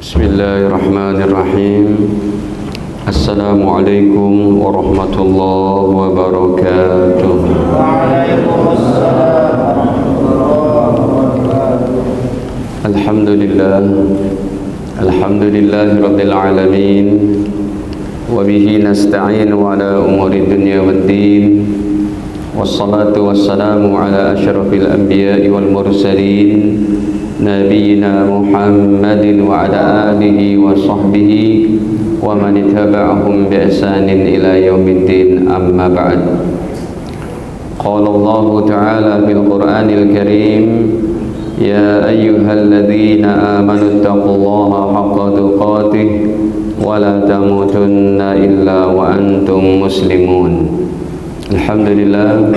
Bismillahirrahmanirrahim. Assalamualaikum warahmatullahi wabarakatuh. Waalaikumsalam warahmatullahi wabarakatuh. Alhamdulillahi rabbil alamin. Wa bihi nasta'inu ala umuri dunya waddin. Wassalatu wassalamu ala asyrafil anbiya'i wal mursalin, Nabiyyina Muhammadin wa ala alihi wa sahbihi wa man ittaba'ahum bi ihsanin ila yaumiddin, amma ba'd. Qala Allah ta'ala fil Qur'anil Karim, ya ayyuhalladzina amanu taqullaha haqqa tuqatih wa la tamutunna illa wa antum muslimun. Alhamdulillah,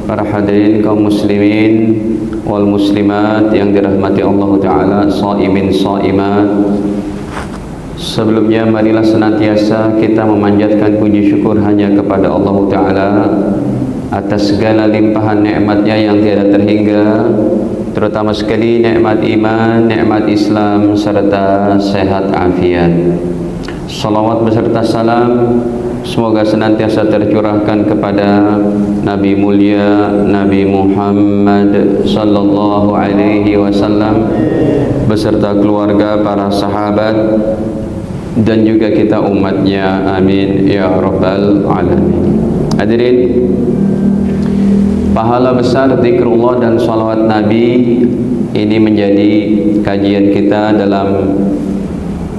para hadirin kaum muslimin wal muslimat yang dirahmati Allah Ta'ala, shaimin shaimat. Sebelumnya marilah senantiasa kita memanjatkan puji syukur hanya kepada Allah Ta'ala atas segala limpahan nikmatnya yang tiada terhingga, terutama sekali nikmat iman, nikmat Islam, serta sehat afiat. Salawat beserta salam semoga senantiasa tercurahkan kepada Nabi mulia Nabi Muhammad sallallahu alaihi wasallam beserta keluarga, para sahabat, dan juga kita umatnya, amin ya rabbal alamin. Hadirin, pahala besar zikrullah dan salawat Nabi ini menjadi kajian kita dalam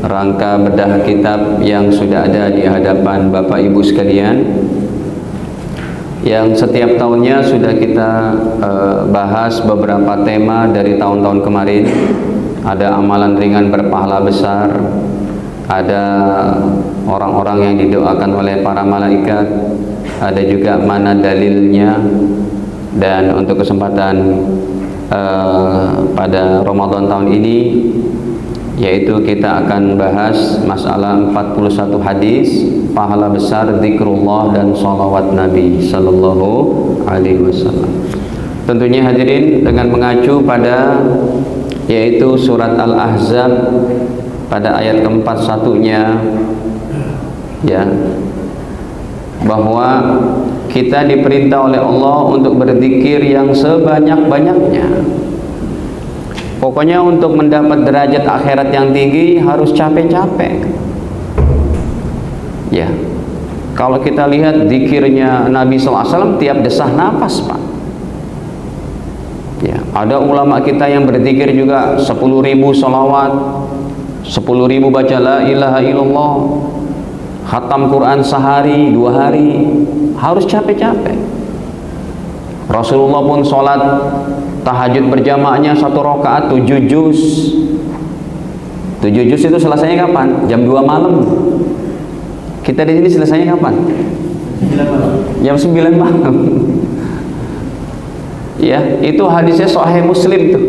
rangka bedah kitab yang sudah ada di hadapan Bapak Ibu sekalian, yang setiap tahunnya sudah kita bahas beberapa tema dari tahun-tahun kemarin. Ada amalan ringan berpahala besar, ada orang-orang yang didoakan oleh para malaikat, ada juga mana dalilnya. Dan untuk kesempatan pada Ramadan tahun ini, yaitu kita akan bahas masalah 41 hadis pahala besar zikrullah dan salawat Nabi sallallahu alaihi wasallam. Tentunya hadirin dengan mengacu pada yaitu surat Al-Ahzab pada ayat keempat satunya, ya, bahwa kita diperintah oleh Allah untuk berzikir yang sebanyak-banyaknya. Pokoknya untuk mendapat derajat akhirat yang tinggi harus capek-capek. Ya, kalau kita lihat zikirnya Nabi SAW tiap desah nafas, Pak. Ya, ada ulama kita yang berzikir juga 10.000 sholawat, 10.000 baca la ilaha illallah, khatam Quran sehari, 2 hari, harus capek-capek. Rasulullah pun sholat tahajud berjamaahnya 1 rakaat 7 juz. 7 juz itu selesainya kapan? Jam 2 malam. Kita di sini selesainya kapan? 9 malam. Jam 9 malam. Ya, itu hadisnya Sahih Muslim tuh.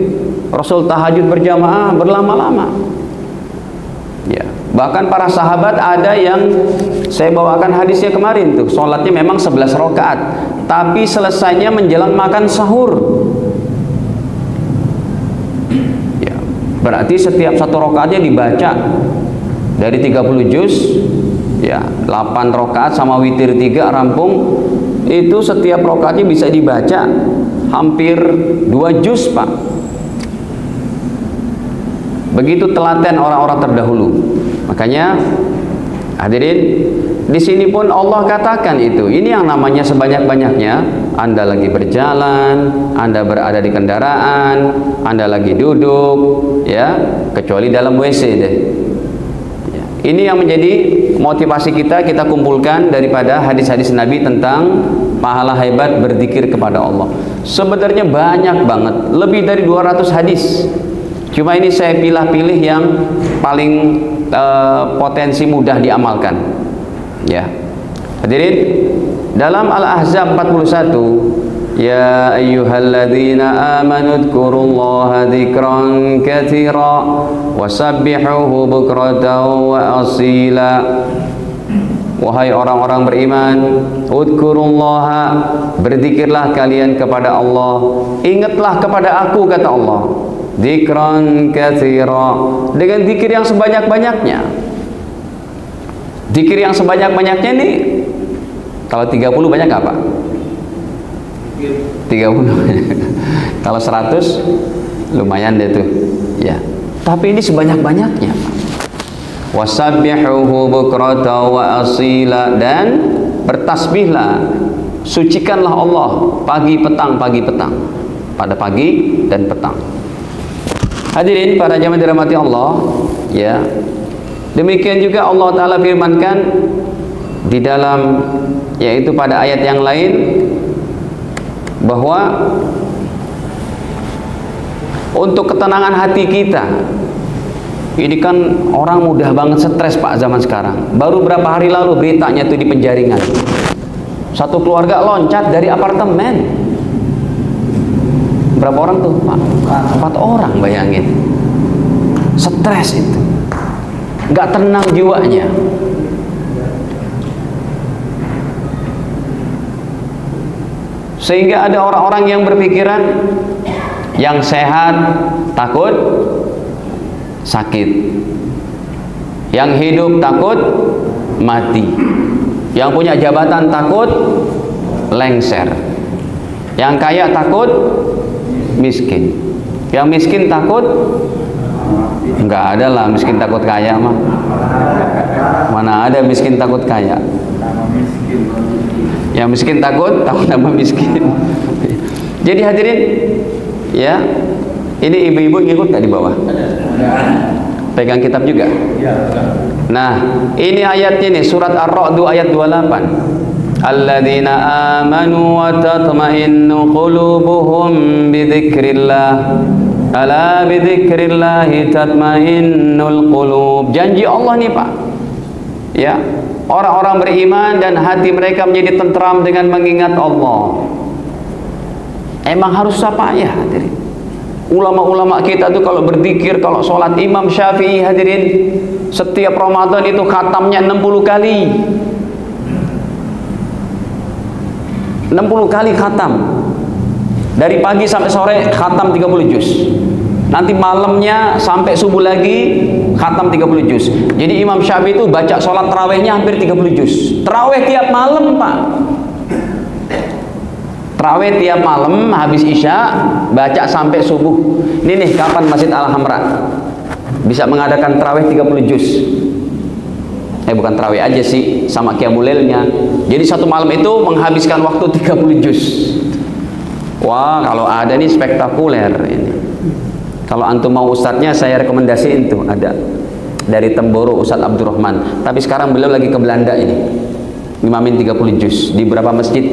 Rasul tahajud berjamaah berlama-lama. Ya, bahkan para sahabat ada yang saya bawakan hadisnya kemarin tuh, sholatnya memang 11 rakaat, tapi selesainya menjelang makan sahur. Berarti setiap 1 rakaatnya dibaca dari 30 juz, ya, 8 rakaat sama witir 3 rampung. Itu setiap rakaatnya bisa dibaca hampir 2 juz, Pak. Begitu telaten orang-orang terdahulu. Makanya hadirin, di sini pun Allah katakan itu. Ini yang namanya sebanyak-banyaknya. Anda lagi berjalan, Anda berada di kendaraan, Anda lagi duduk, ya, kecuali dalam WC deh. Ya. Ini yang menjadi motivasi kita kumpulkan daripada hadis-hadis Nabi tentang pahala hebat berzikir kepada Allah. Sebenarnya banyak banget, lebih dari 200 hadis. Cuma ini saya pilih-pilih yang paling potensi mudah diamalkan. Ya. Hadirin, dalam Al-Ahzab 41, ya ayyuhalladzina amanu dzkurullaha dzikran katsira wasabbihuhu bukratan wa asila. Wahai orang-orang beriman, udzkurullaha, berzikirlah kalian kepada Allah, ingatlah kepada aku, kata Allah. dzikran katsira, dengan zikir yang sebanyak-banyaknya. Zikir yang sebanyak-banyaknya ini kalau 30 banyak apa? 30. Kalau 100 lumayan deh tuh. Ya. Tapi ini sebanyak-banyaknya. Wasabbihuhu bukrata wa asila, dan bertasbihlah, sucikanlah Allah pagi petang, pada pagi dan petang. Hadirin para jamaah dirahmati Allah, ya. Demikian juga Allah Ta'ala firmankan di dalam, yaitu pada ayat yang lain, bahwa untuk ketenangan hati kita, ini kan orang mudah banget stres Pak zaman sekarang. Baru berapa hari lalu beritanya tuh di Penjaringan, satu keluarga loncat dari apartemen. Berapa orang tuh Pak? 4 orang, bayangin. Stres itu, nggak tenang jiwanya. Sehingga ada orang-orang yang berpikiran, yang sehat takut sakit, yang hidup takut mati, yang punya jabatan takut lengser, yang kaya takut miskin, yang miskin takut, enggak ada lah miskin takut kaya mah. Mana ada miskin takut kaya? Yang miskin takut tambah miskin. Jadi hadirin, ya, ini ibu-ibu ngikut gak di bawah? Pegang kitab juga. Nah, ini ayatnya nih, surat Ar-Ra'd ayat 28. Alladzina amanu wa tatma'innu qulubuhum bidzikrillah. Ala bidzikrillah tatma'innul qulub. Janji Allah nih Pak. Ya, orang-orang beriman dan hati mereka menjadi tentram dengan mengingat Allah. Emang harus apa ya hadirin? Ulama-ulama kita tuh kalau berzikir, kalau sholat, Imam Syafi'i hadirin, setiap Ramadan itu khatamnya 60 kali. 60 kali khatam. Dari pagi sampai sore khatam 30 juz. Nanti malamnya sampai subuh lagi khatam 30 juz. Jadi Imam Syafi'i itu baca sholat tarawihnya hampir 30 juz. Tarawih tiap malam Pak. Tarawih tiap malam habis isya baca sampai subuh. Ini nih kapan Masjid Al-Hamra bisa mengadakan tarawih 30 juz. Bukan tarawih aja sih, sama qiyamul lailnya. Jadi satu malam itu menghabiskan waktu 30 juz. Wah, kalau ada nih spektakuler ini. Kalau antum mau ustadznya, saya rekomendasiin tuh, ada dari Temboro Ustadz Abdurrahman. Tapi sekarang beliau lagi ke Belanda ini, ngimamin 30 juz di beberapa masjid.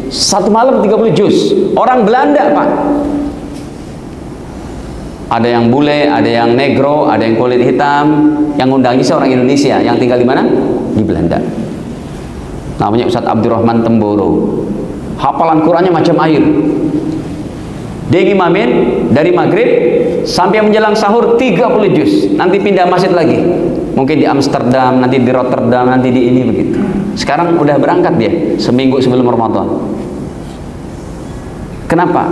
Satu malam 30 juz. Orang Belanda Pak. Ada yang bule, ada yang negro, ada yang kulit hitam. Yang ngundangnya seorang Indonesia yang tinggal di mana? Di Belanda. Namanya Ustadz Abdurrahman Temboro. Hafalan Qurannya macam air. Dia ngimamin dari maghrib sampai menjelang sahur 30 juz. Nanti pindah masjid lagi. Mungkin di Amsterdam, nanti di Rotterdam, nanti di ini begitu. Sekarang udah berangkat dia seminggu sebelum Ramadan. Kenapa?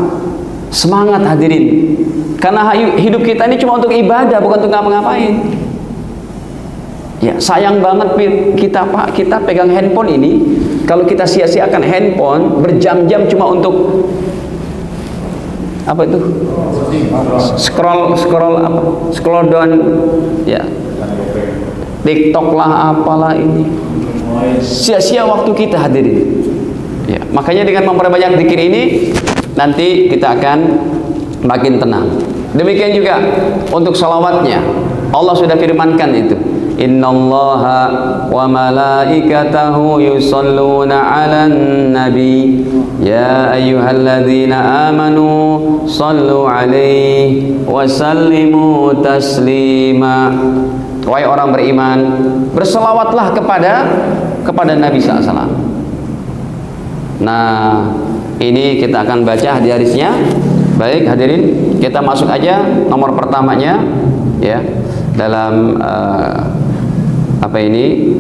Semangat hadirin. Karena hidup kita ini cuma untuk ibadah, bukan untuk ngapa-ngapain. Ya, sayang banget kita Pak, kita pegang handphone ini. Kalau kita sia-siakan handphone berjam-jam cuma untuk apa itu? Scroll down, ya. TikTok lah, apalah ini. Sia-sia waktu kita hadirin. Ya, makanya dengan memperbanyak zikir ini nanti kita akan makin tenang. Demikian juga untuk salawatnya. Allah sudah firmankan itu. Innallaha wa malaikatahu yusalluna 'alan nabi ya ayyuhalladzina amanu sallu 'alaihi wa sallimu taslima. Wahai orang beriman, berselawatlah kepada Nabi SAW. Nah, ini kita akan baca hadis-hadisnya. Baik hadirin, kita masuk aja nomor pertamanya ya dalam apa ini,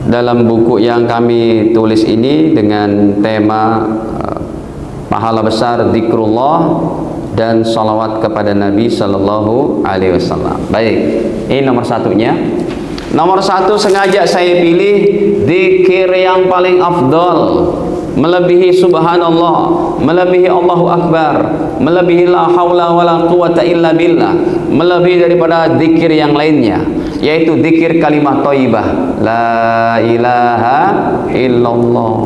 dalam buku yang kami tulis ini dengan tema pahala besar zikrullah dan salawat kepada Nabi Sallallahu Alaihi Wasallam. Baik, ini nomor satunya. Nomor satu sengaja saya pilih zikir yang paling afdal, melebihi subhanallah, melebihi Allahu Akbar, melebihi la haula wala quwata illa billah, melebihi daripada zikir yang lainnya, yaitu zikir kalimat thayyibah, la ilaha illallah.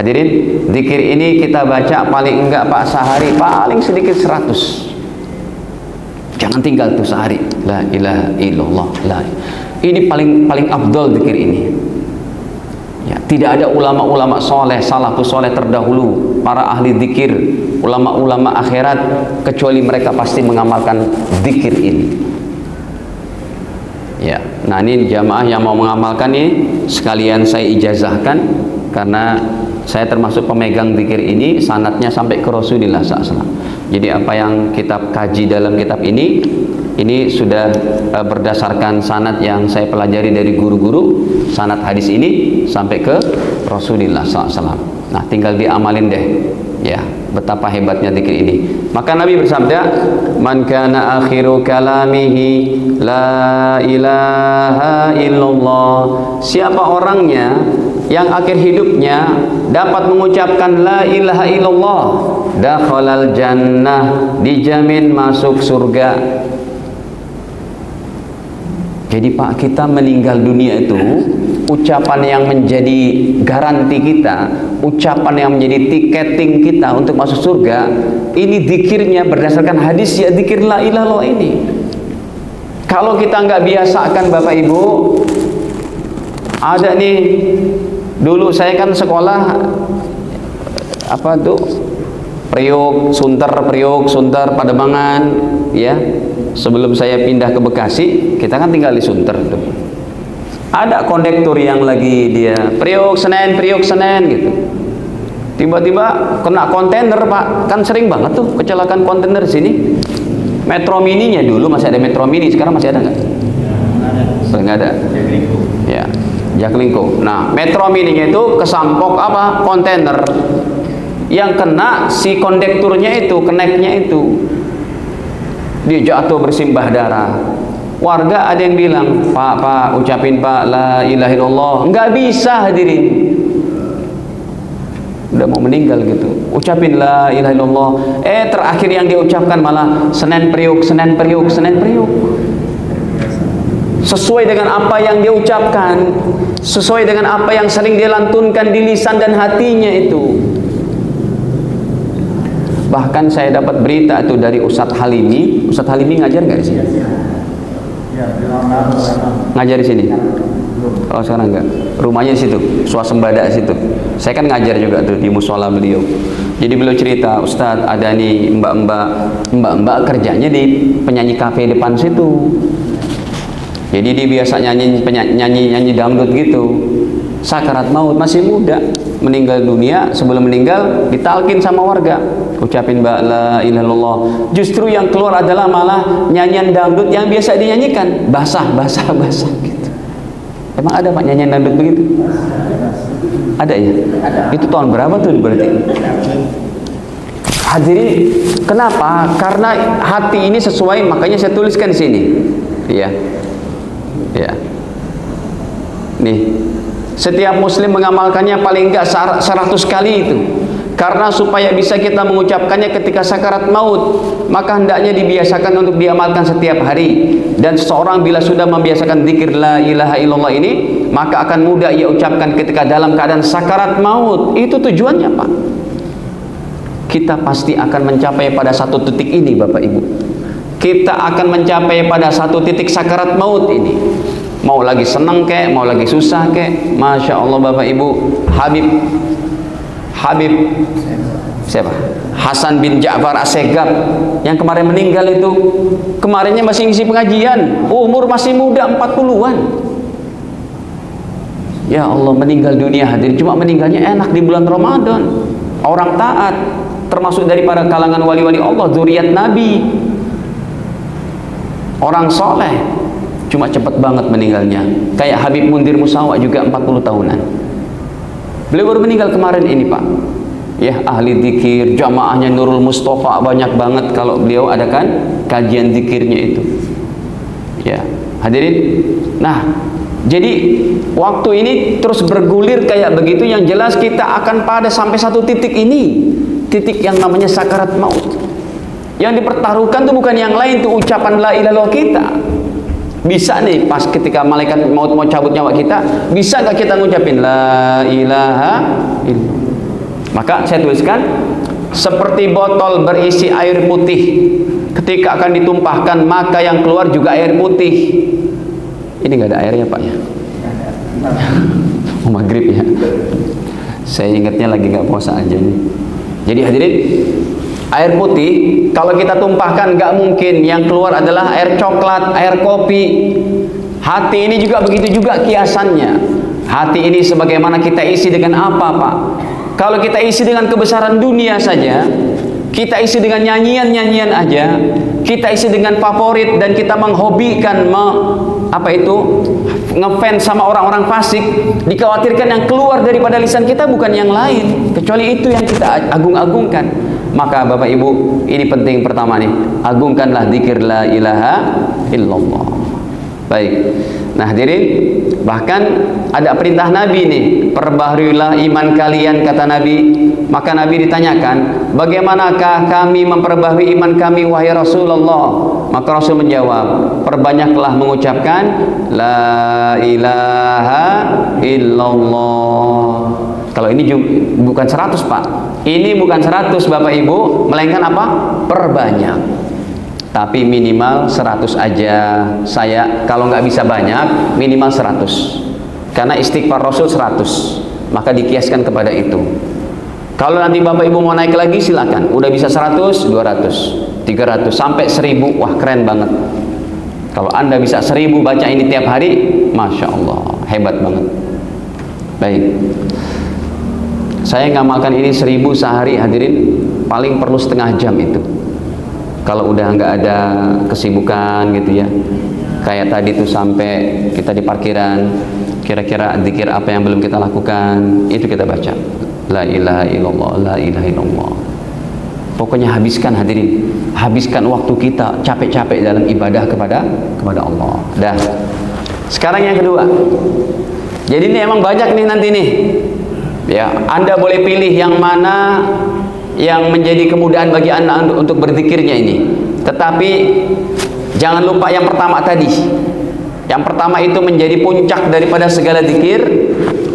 Hadirin, zikir ini kita baca paling enggak Pak sehari, paling sedikit 100. Jangan tinggal tuh sehari, la ilaha illallah, la. Ini paling afdal zikir ini. Ya, tidak ada ulama-ulama soleh, salafus soleh terdahulu, para ahli zikir, ulama-ulama akhirat, kecuali mereka pasti mengamalkan zikir ini. Ya, nah ini jamaah yang mau mengamalkan ini sekalian saya ijazahkan, karena saya termasuk pemegang zikir ini, sanadnya sampai ke Rasulullah SAW. Jadi apa yang kita kaji dalam kitab ini sudah berdasarkan sanad yang saya pelajari dari guru-guru, sanad hadis ini sampai ke Rasulullah SAW. Nah, tinggal diamalin deh, ya, betapa hebatnya zikir ini. Maka Nabi bersabda, man kana akhiru kalamihi la ilaha illallah. Siapa orangnya yang akhir hidupnya dapat mengucapkan la ilaha illallah, dakhalal jannah, dijamin masuk surga. Jadi Pak, kita meninggal dunia itu ucapan yang menjadi garansi kita, ucapan yang menjadi tiketing kita untuk masuk surga. Ini zikirnya berdasarkan hadis, ya zikir la ilaha illallah ini. Kalau kita nggak biasakan Bapak Ibu, ada nih, dulu saya kan sekolah apa tuh, Priok, Sunter, Pademangan, ya. Sebelum saya pindah ke Bekasi, kita kan tinggal di Sunter tuh. Ada kondektur yang lagi dia Priok Senen gitu. Tiba-tiba kena kontainer Pak, kan sering banget tuh kecelakaan kontainer sini. Metro mininya dulu masih ada Metro Mini, sekarang masih ada nggak? Nggak ada. Ya, Jaklingko. Nah, Metro Mininya itu kesampok apa? Kontainer. Yang kena si kondekturnya itu, keneknya itu, dia jatuh bersimbah darah. Warga ada yang bilang, Pak, ucapin Pak la ilaha illallah. Nggak bisa, hadirin. Udah mau meninggal gitu, ucapin la ilaha illallah. Terakhir yang dia ucapkan malah Senen Priuk. Sesuai dengan apa yang dia ucapkan, sesuai dengan apa yang sering dia lantunkan di lisan dan hatinya itu. Bahkan saya dapat berita itu dari Ustadz Halimi. Ustadz Halimi ngajar nggak di sini? Ngajar di sini? Oh, sekarang enggak. Rumahnya di situ, swasembada di situ. Saya kan ngajar juga tuh di musola beliau. Jadi beliau cerita, Ustadz, ada nih mbak-mbak kerjanya di penyanyi kafe depan situ. Jadi dia biasa nyanyi dangdut gitu. Sakarat maut, masih muda, meninggal dunia. Sebelum meninggal ditalkin sama warga, ucapin la ilaha illallah. Justru yang keluar adalah malah nyanyian dangdut yang biasa dinyanyikan, basah gitu. Emang ada Pak nyanyian dangdut begitu? Ada ya? Itu tahun berapa tuh berarti? Hadirin, kenapa? Karena hati ini sesuai, makanya saya tuliskan di sini. Ya. Nih, setiap muslim mengamalkannya paling enggak 100 kali itu. Karena supaya bisa kita mengucapkannya ketika sakarat maut, maka hendaknya dibiasakan untuk diamalkan setiap hari. Dan seseorang bila sudah membiasakan zikir la ilaha illallah ini, maka akan mudah ia ucapkan ketika dalam keadaan sakarat maut. Itu tujuannya Pak. Kita pasti akan mencapai pada satu titik ini Bapak Ibu. Kita akan mencapai pada satu titik sakarat maut ini. Mau lagi seneng kek, mau lagi susah kek, Masya Allah Bapak Ibu. Habib siapa? Hasan bin Ja'far As-Segaf yang kemarin meninggal itu, kemarinnya masih ngisi pengajian, umur masih muda 40-an. Ya Allah, meninggal dunia hadirin. Cuma meninggalnya enak di bulan Ramadan. Orang taat, termasuk daripada kalangan wali-wali Allah, zuriat Nabi, orang soleh. Cuma cepat banget meninggalnya. Kayak Habib Mundir Musawa juga 40 tahunan. Beliau baru meninggal kemarin ini Pak. ya ahli zikir, jamaahnya Nurul Mustafa banyak banget kalau beliau adakan kajian zikirnya itu. Ya, hadirin. Nah, jadi waktu ini terus bergulir kayak begitu, yang jelas kita akan pada sampai satu titik ini, titik yang namanya sakarat maut. Yang dipertaruhkan itu bukan yang lain, tuh ucapan la ilaha illallah kita. Bisa nih pas ketika malaikat maut mau cabut nyawa kita, bisa nggak kita ngucapin la ilaha illallah? Maka saya tuliskan, seperti botol berisi air putih, ketika akan ditumpahkan maka yang keluar juga air putih. Ini nggak ada airnya Pak ya? Oh, maghrib ya. Saya ingatnya lagi nggak puasa aja nih. Jadi hadirin, air putih kalau kita tumpahkan nggak mungkin yang keluar adalah air coklat, air kopi. Hati ini juga begitu juga kiasannya. Hati ini sebagaimana kita isi dengan apa Pak? Kalau kita isi dengan kebesaran dunia saja, kita isi dengan nyanyian-nyanyian aja, kita isi dengan favorit, dan kita menghobikan ngefans sama orang-orang fasik, dikhawatirkan yang keluar daripada lisan kita bukan yang lain kecuali itu yang kita agung-agungkan. Maka Bapak Ibu, ini penting pertama nih, agungkanlah zikir la ilaha illallah. Baik. Nah hadirin, bahkan ada perintah Nabi nih, perbaharuilah iman kalian, kata Nabi. Maka Nabi ditanyakan, bagaimanakah kami memperbaharui iman kami wahai Rasulullah? Maka Rasul menjawab, perbanyaklah mengucapkan la ilaha illallah. Kalau ini bukan 100 Pak, ini bukan 100 Bapak Ibu, melainkan apa? Perbanyak. Tapi minimal 100 aja. Saya kalau nggak bisa banyak, minimal 100. Karena istighfar Rasul 100, maka dikiaskan kepada itu. Kalau nanti Bapak Ibu mau naik lagi silakan. Udah bisa 100, 200, 300 sampai 1000, wah keren banget. Kalau Anda bisa 1000 baca ini tiap hari, Masya Allah, hebat banget. Baik, saya ngamalkan ini 1000 sehari hadirin, paling perlu setengah jam itu. Kalau udah nggak ada kesibukan gitu ya, kayak tadi tuh sampai kita di parkiran, kira-kira zikir apa yang belum kita lakukan, itu kita baca la ilaha illallah, la ilaha illallah. Pokoknya habiskan hadirin, habiskan waktu kita capek-capek dalam ibadah kepada Allah. Dah. Sekarang yang kedua. Jadi ini emang banyak nih nanti nih. Ya, Anda boleh pilih yang mana yang menjadi kemudahan bagi Anda untuk berzikirnya ini. Tetapi jangan lupa yang pertama tadi. Yang pertama itu menjadi puncak daripada segala zikir.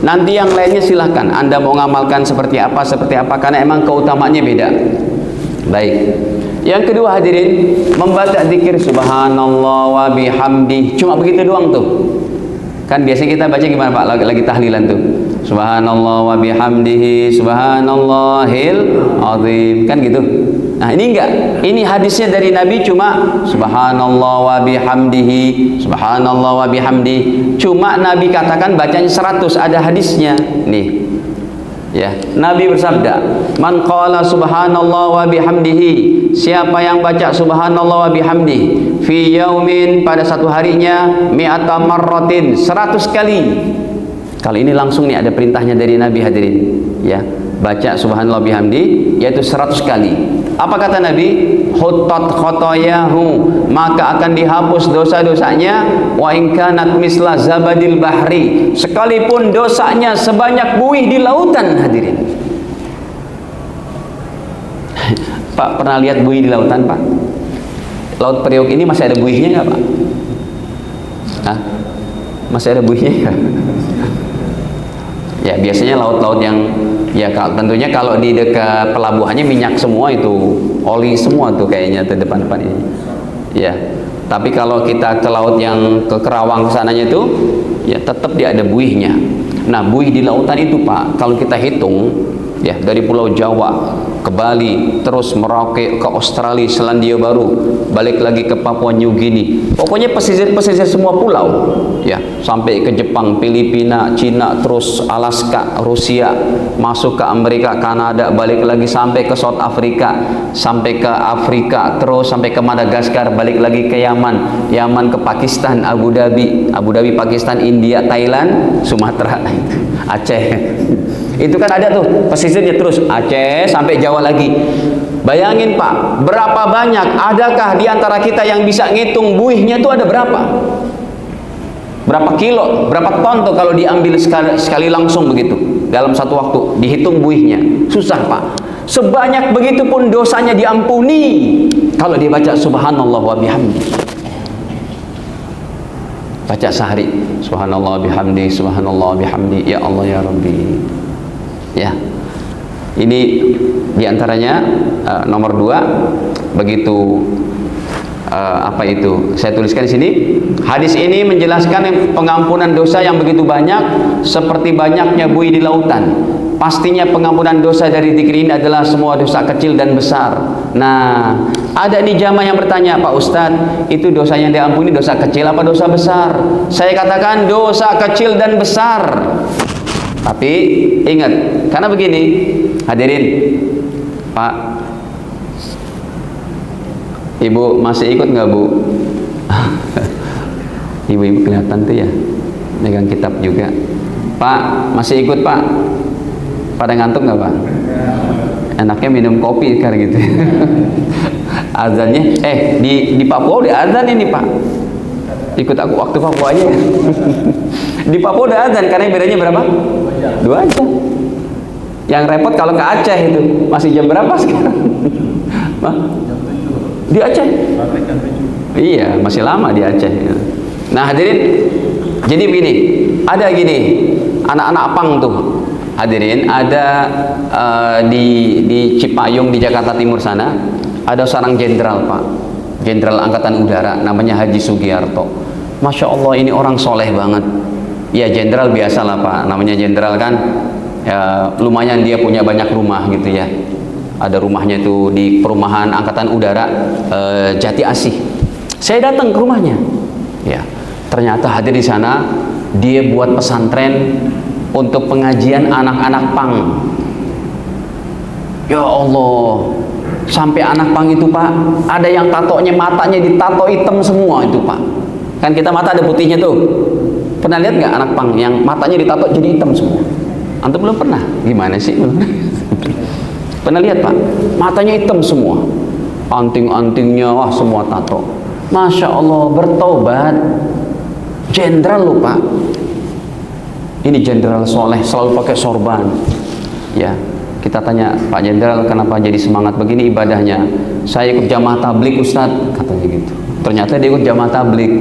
Nanti yang lainnya silahkan Anda mau ngamalkan seperti apa karena emang keutamaannya beda. Baik. Yang kedua hadirin, membaca zikir subhanallah wa bihamdih. Cuma begitu doang tuh. Kan biasanya kita baca gimana Pak? Lagi tahlilan tuh. Subhanallah wa bihamdihi subhanallahil azim. Kan gitu. Nah, ini enggak. Ini hadisnya dari Nabi cuma subhanallah wa bihamdihi, subhanallah wa bihamdihi. Cuma Nabi katakan bacanya 100, ada hadisnya. Nih. Ya, Nabi bersabda, "Man qala subhanallah wa bihamdihi," siapa yang baca subhanallah wa bihamdihi fi yaumin, pada satu harinya, mi'ata marratin, 100 kali. Kalau ini langsung nih ada perintahnya dari Nabi hadirin, ya. Baca subhanallah bihamdi yaitu 100 kali. Apa kata Nabi? Huttat khotoyahu, maka akan dihapus dosa-dosanya, wa in kanat misla zabadil bahri, sekalipun dosanya sebanyak buih di lautan hadirin. Pak pernah lihat buih di lautan Pak? Laut Priok ini masih ada buihnya nggak Pak? Hah? Masih ada buihnya nggak? Ya biasanya laut-laut yang ya tentunya kalau di dekat pelabuhannya minyak semua itu, oli semua tuh kayaknya di depan-depan ini. Ya. Tapi kalau kita ke laut yang ke Kerawang sananya itu, ya tetap dia ada buihnya. Nah, buih di lautan itu Pak, kalau kita hitung ya dari Pulau Jawa ke Bali, terus Merauke ke Australia, Selandia Baru, balik lagi ke Papua New Guinea. Pokoknya pesisir-pesisir semua pulau, ya, sampai ke Jepang, Filipina, Cina, terus Alaska, Rusia, masuk ke Amerika, Kanada, balik lagi sampai ke South Africa, sampai ke Afrika, terus sampai ke Madagaskar, balik lagi ke Yaman, Yaman ke Pakistan, Abu Dhabi, Pakistan, India, Thailand, Sumatera, Aceh. Itu kan ada tuh pesisirnya terus Aceh sampai Jawa lagi. Bayangin Pak, berapa banyak, adakah di antara kita yang bisa ngitung buihnya tuh ada berapa? Berapa kilo, berapa ton tuh kalau diambil sekali langsung begitu dalam satu waktu, dihitung buihnya. Susah Pak. Sebanyak begitu pun dosanya diampuni kalau dia baca subhanallah wa bihamdi. Baca sehari subhanallah bihamdi, subhanallah bihamdi, ya Allah ya Rabbi. Ya, ini diantaranya nomor 2. Begitu apa itu saya tuliskan di sini. Hadis ini menjelaskan pengampunan dosa yang begitu banyak seperti banyaknya buih di lautan. Pastinya pengampunan dosa dari zikir ini adalah semua dosa kecil dan besar. Nah, ada nih jamaah yang bertanya, Pak Ustadz, itu dosa yang diampuni dosa kecil apa dosa besar? Saya katakan dosa kecil dan besar. Tapi ingat, karena begini, hadirin, Pak, Ibu masih ikut nggak Bu? Ibu-ibu kelihatan tuh ya, megang kitab juga. Pak, masih ikut Pak? Pada ngantuk nggak Pak? Enaknya minum kopi sekarang gitu. Azannya, di Papua udah azan ini Pak. Ikut aku waktu Papua aja. Di Papua udah azan, karena bedanya berapa? 2 jam. Yang repot kalau ke Aceh itu masih jam berapa sekarang? Di Aceh? Iya, masih lama di Aceh. Nah hadirin, jadi begini, ada gini, anak-anak pang tuh. Hadirin, ada di Cipayung di Jakarta Timur sana, ada seorang jenderal Pak, jenderal angkatan udara, namanya Haji Sugiarto. Masya Allah, ini orang soleh banget. Ya jenderal biasa lah Pak, namanya jenderal kan, ya, lumayan dia punya banyak rumah gitu ya. Ada rumahnya itu di perumahan angkatan udara Jati Asih. Saya datang ke rumahnya, ya ternyata hadir di sana dia buat pesantren untuk pengajian anak-anak pang. Ya Allah, sampai anak pang itu Pak, ada yang tatonya matanya ditato hitam semua itu Pak. Kan kita mata ada putihnya tuh. Pernah lihat nggak anak pang yang matanya ditato jadi hitam semua? Antum belum pernah? Gimana sih? Pernah lihat Pak? Matanya hitam semua, anting-antingnya wah semua tato. Masya Allah, bertobat. Jenderal loh Pak. Ini jenderal soleh, selalu pakai sorban. Ya, kita tanya Pak Jenderal, kenapa jadi semangat begini ibadahnya? Saya ikut jamaah tablik Ustadz, katanya gitu. Ternyata dia ikut jamaah tablik,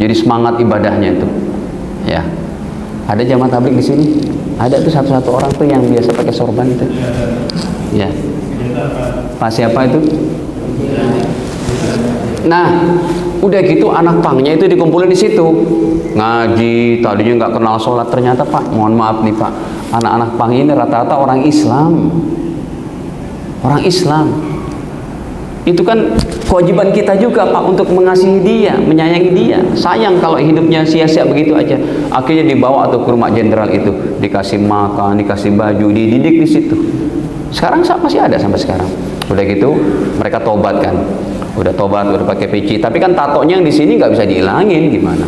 jadi semangat ibadahnya itu. Ya, ada jamaah tablik di sini. Ada tuh satu-satu orang tuh yang biasa pakai sorban itu. Ya, Pak siapa itu? Nah, udah gitu anak pangnya itu dikumpulin di situ ngaji. Tadinya nggak kenal sholat, ternyata Pak, mohon maaf nih Pak, anak-anak pang ini rata-rata orang Islam. Orang Islam itu kan kewajiban kita juga Pak untuk mengasihi dia, menyayangi dia. Sayang kalau hidupnya sia-sia begitu aja. Akhirnya dibawa atau ke rumah jenderal itu, dikasih makan, dikasih baju, dididik di situ. Sekarang masih ada sampai sekarang. Udah gitu mereka tobat kan. Udah tobat, udah pakai peci, tapi kan tatonya yang di sini nggak bisa dihilangin, gimana?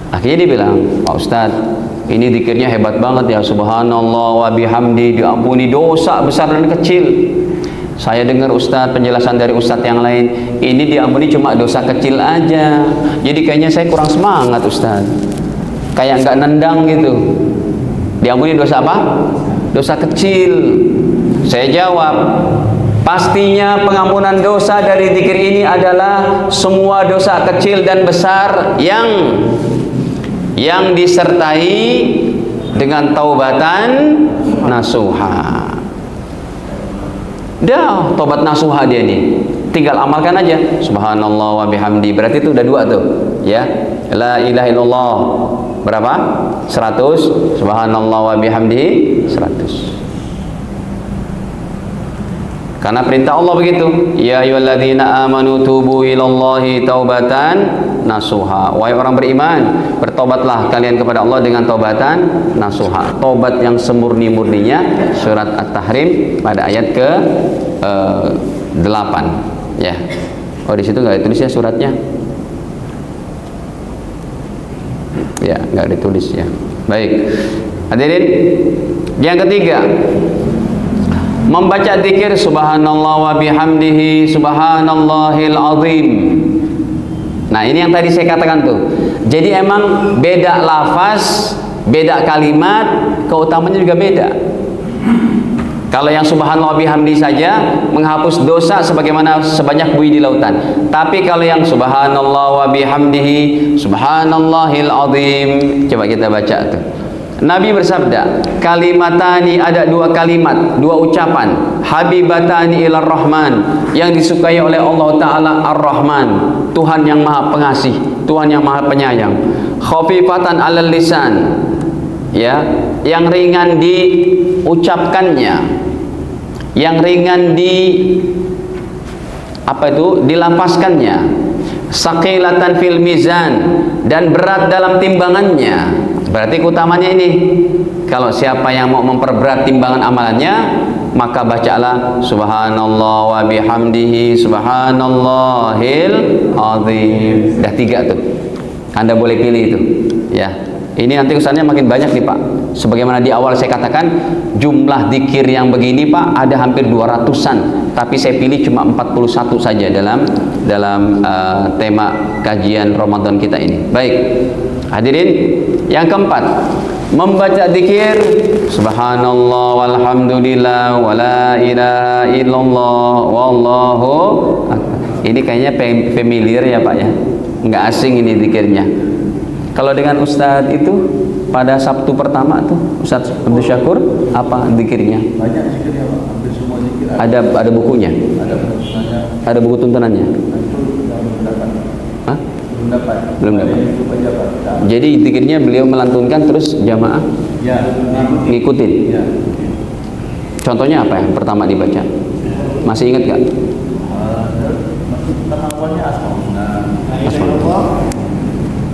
Akhirnya dia bilang, Pak Ustadz, ini zikirnya hebat banget ya, subhanallah wa bihamdi, diampuni dosa besar dan kecil. Saya dengar Ustadz, penjelasan dari Ustadz yang lain, ini diampuni cuma dosa kecil aja. Jadi kayaknya saya kurang semangat Ustadz, kayak nggak nendang gitu. Diampuni dosa apa? Dosa kecil. Saya jawab, pastinya pengampunan dosa dari zikir ini adalah semua dosa kecil dan besar yang disertai dengan taubatan nasuha. Dah, taubat nasuha dia nih. Tinggal amalkan aja. Subhanallah wa bihamdi. Berarti itu udah 2 tuh, ya. La ilaha illallah. Berapa? 100. Subhanallah wa bihamdi 100. Karena perintah Allah begitu, ya ayyuhalladzina amanu tubu ilallahi taubatan nasuha. Wahai orang beriman, bertobatlah kalian kepada Allah dengan taubatan nasuha. Taubat yang semurni-murninya, surat At-Tahrim pada ayat ke 8. Ya. Oh, di situ nggak ditulis ya suratnya? Ya, nggak ditulis ya. Baik. Hadirin, Yang ketiga, membaca zikir subhanallah wa bihamdihi subhanallahil azim. Nah, ini yang tadi saya katakan tuh. Jadi emang beda lafaz, beda kalimat, keutamaannya juga beda. Kalau yang subhanallah bihamdi saja menghapus dosa sebagaimana sebanyak buih di lautan. Tapi kalau yang subhanallah wa bihamdihi subhanallahil azim, coba kita baca tuh. Nabi bersabda, kalimatani, ada dua kalimat, dua ucapan, habibatani ilar rahman, yang disukai oleh Allah Ta'ala ar-Rahman, Tuhan yang maha pengasih, Tuhan yang maha penyayang. Khafifatan alal lisan, ya, yang ringan diucapkannya, yang ringan dilafazkannya. Saqilatan fil mizan, dan berat dalam timbangannya. Berarti keutamanya ini, kalau siapa yang mau memperberat timbangan amalannya, maka bacalah subhanallah wa bihamdihi subhanallahil azim. Dah 3 tuh. Anda boleh pilih itu, ya. Ini nanti urusannya makin banyak nih Pak. Sebagaimana di awal saya katakan, jumlah zikir yang begini Pak ada hampir 200-an, tapi saya pilih cuma 41 saja dalam tema kajian Ramadan kita ini. Baik, hadirin, yang keempat, membaca zikir subhanallah walhamdulillah wala ilaha illallah wallahu akbar. Ini kayaknya familiar ya Pak ya, nggak asing ini zikirnya. Kalau dengan Ustadz itu pada Sabtu pertama tuh Ustadz Abdul Syakur, apa zikirnya? Banyak zikirnya Pak, hampir semua zikir. Ada bukunya? Ada buku tuntunannya? Hah? Belum dapat. Jadi zikirnya beliau melantunkan terus jamaah ya, ngikutin. Ya. Contohnya apa yang pertama dibaca? Masih ingat gak? Awalnya asma.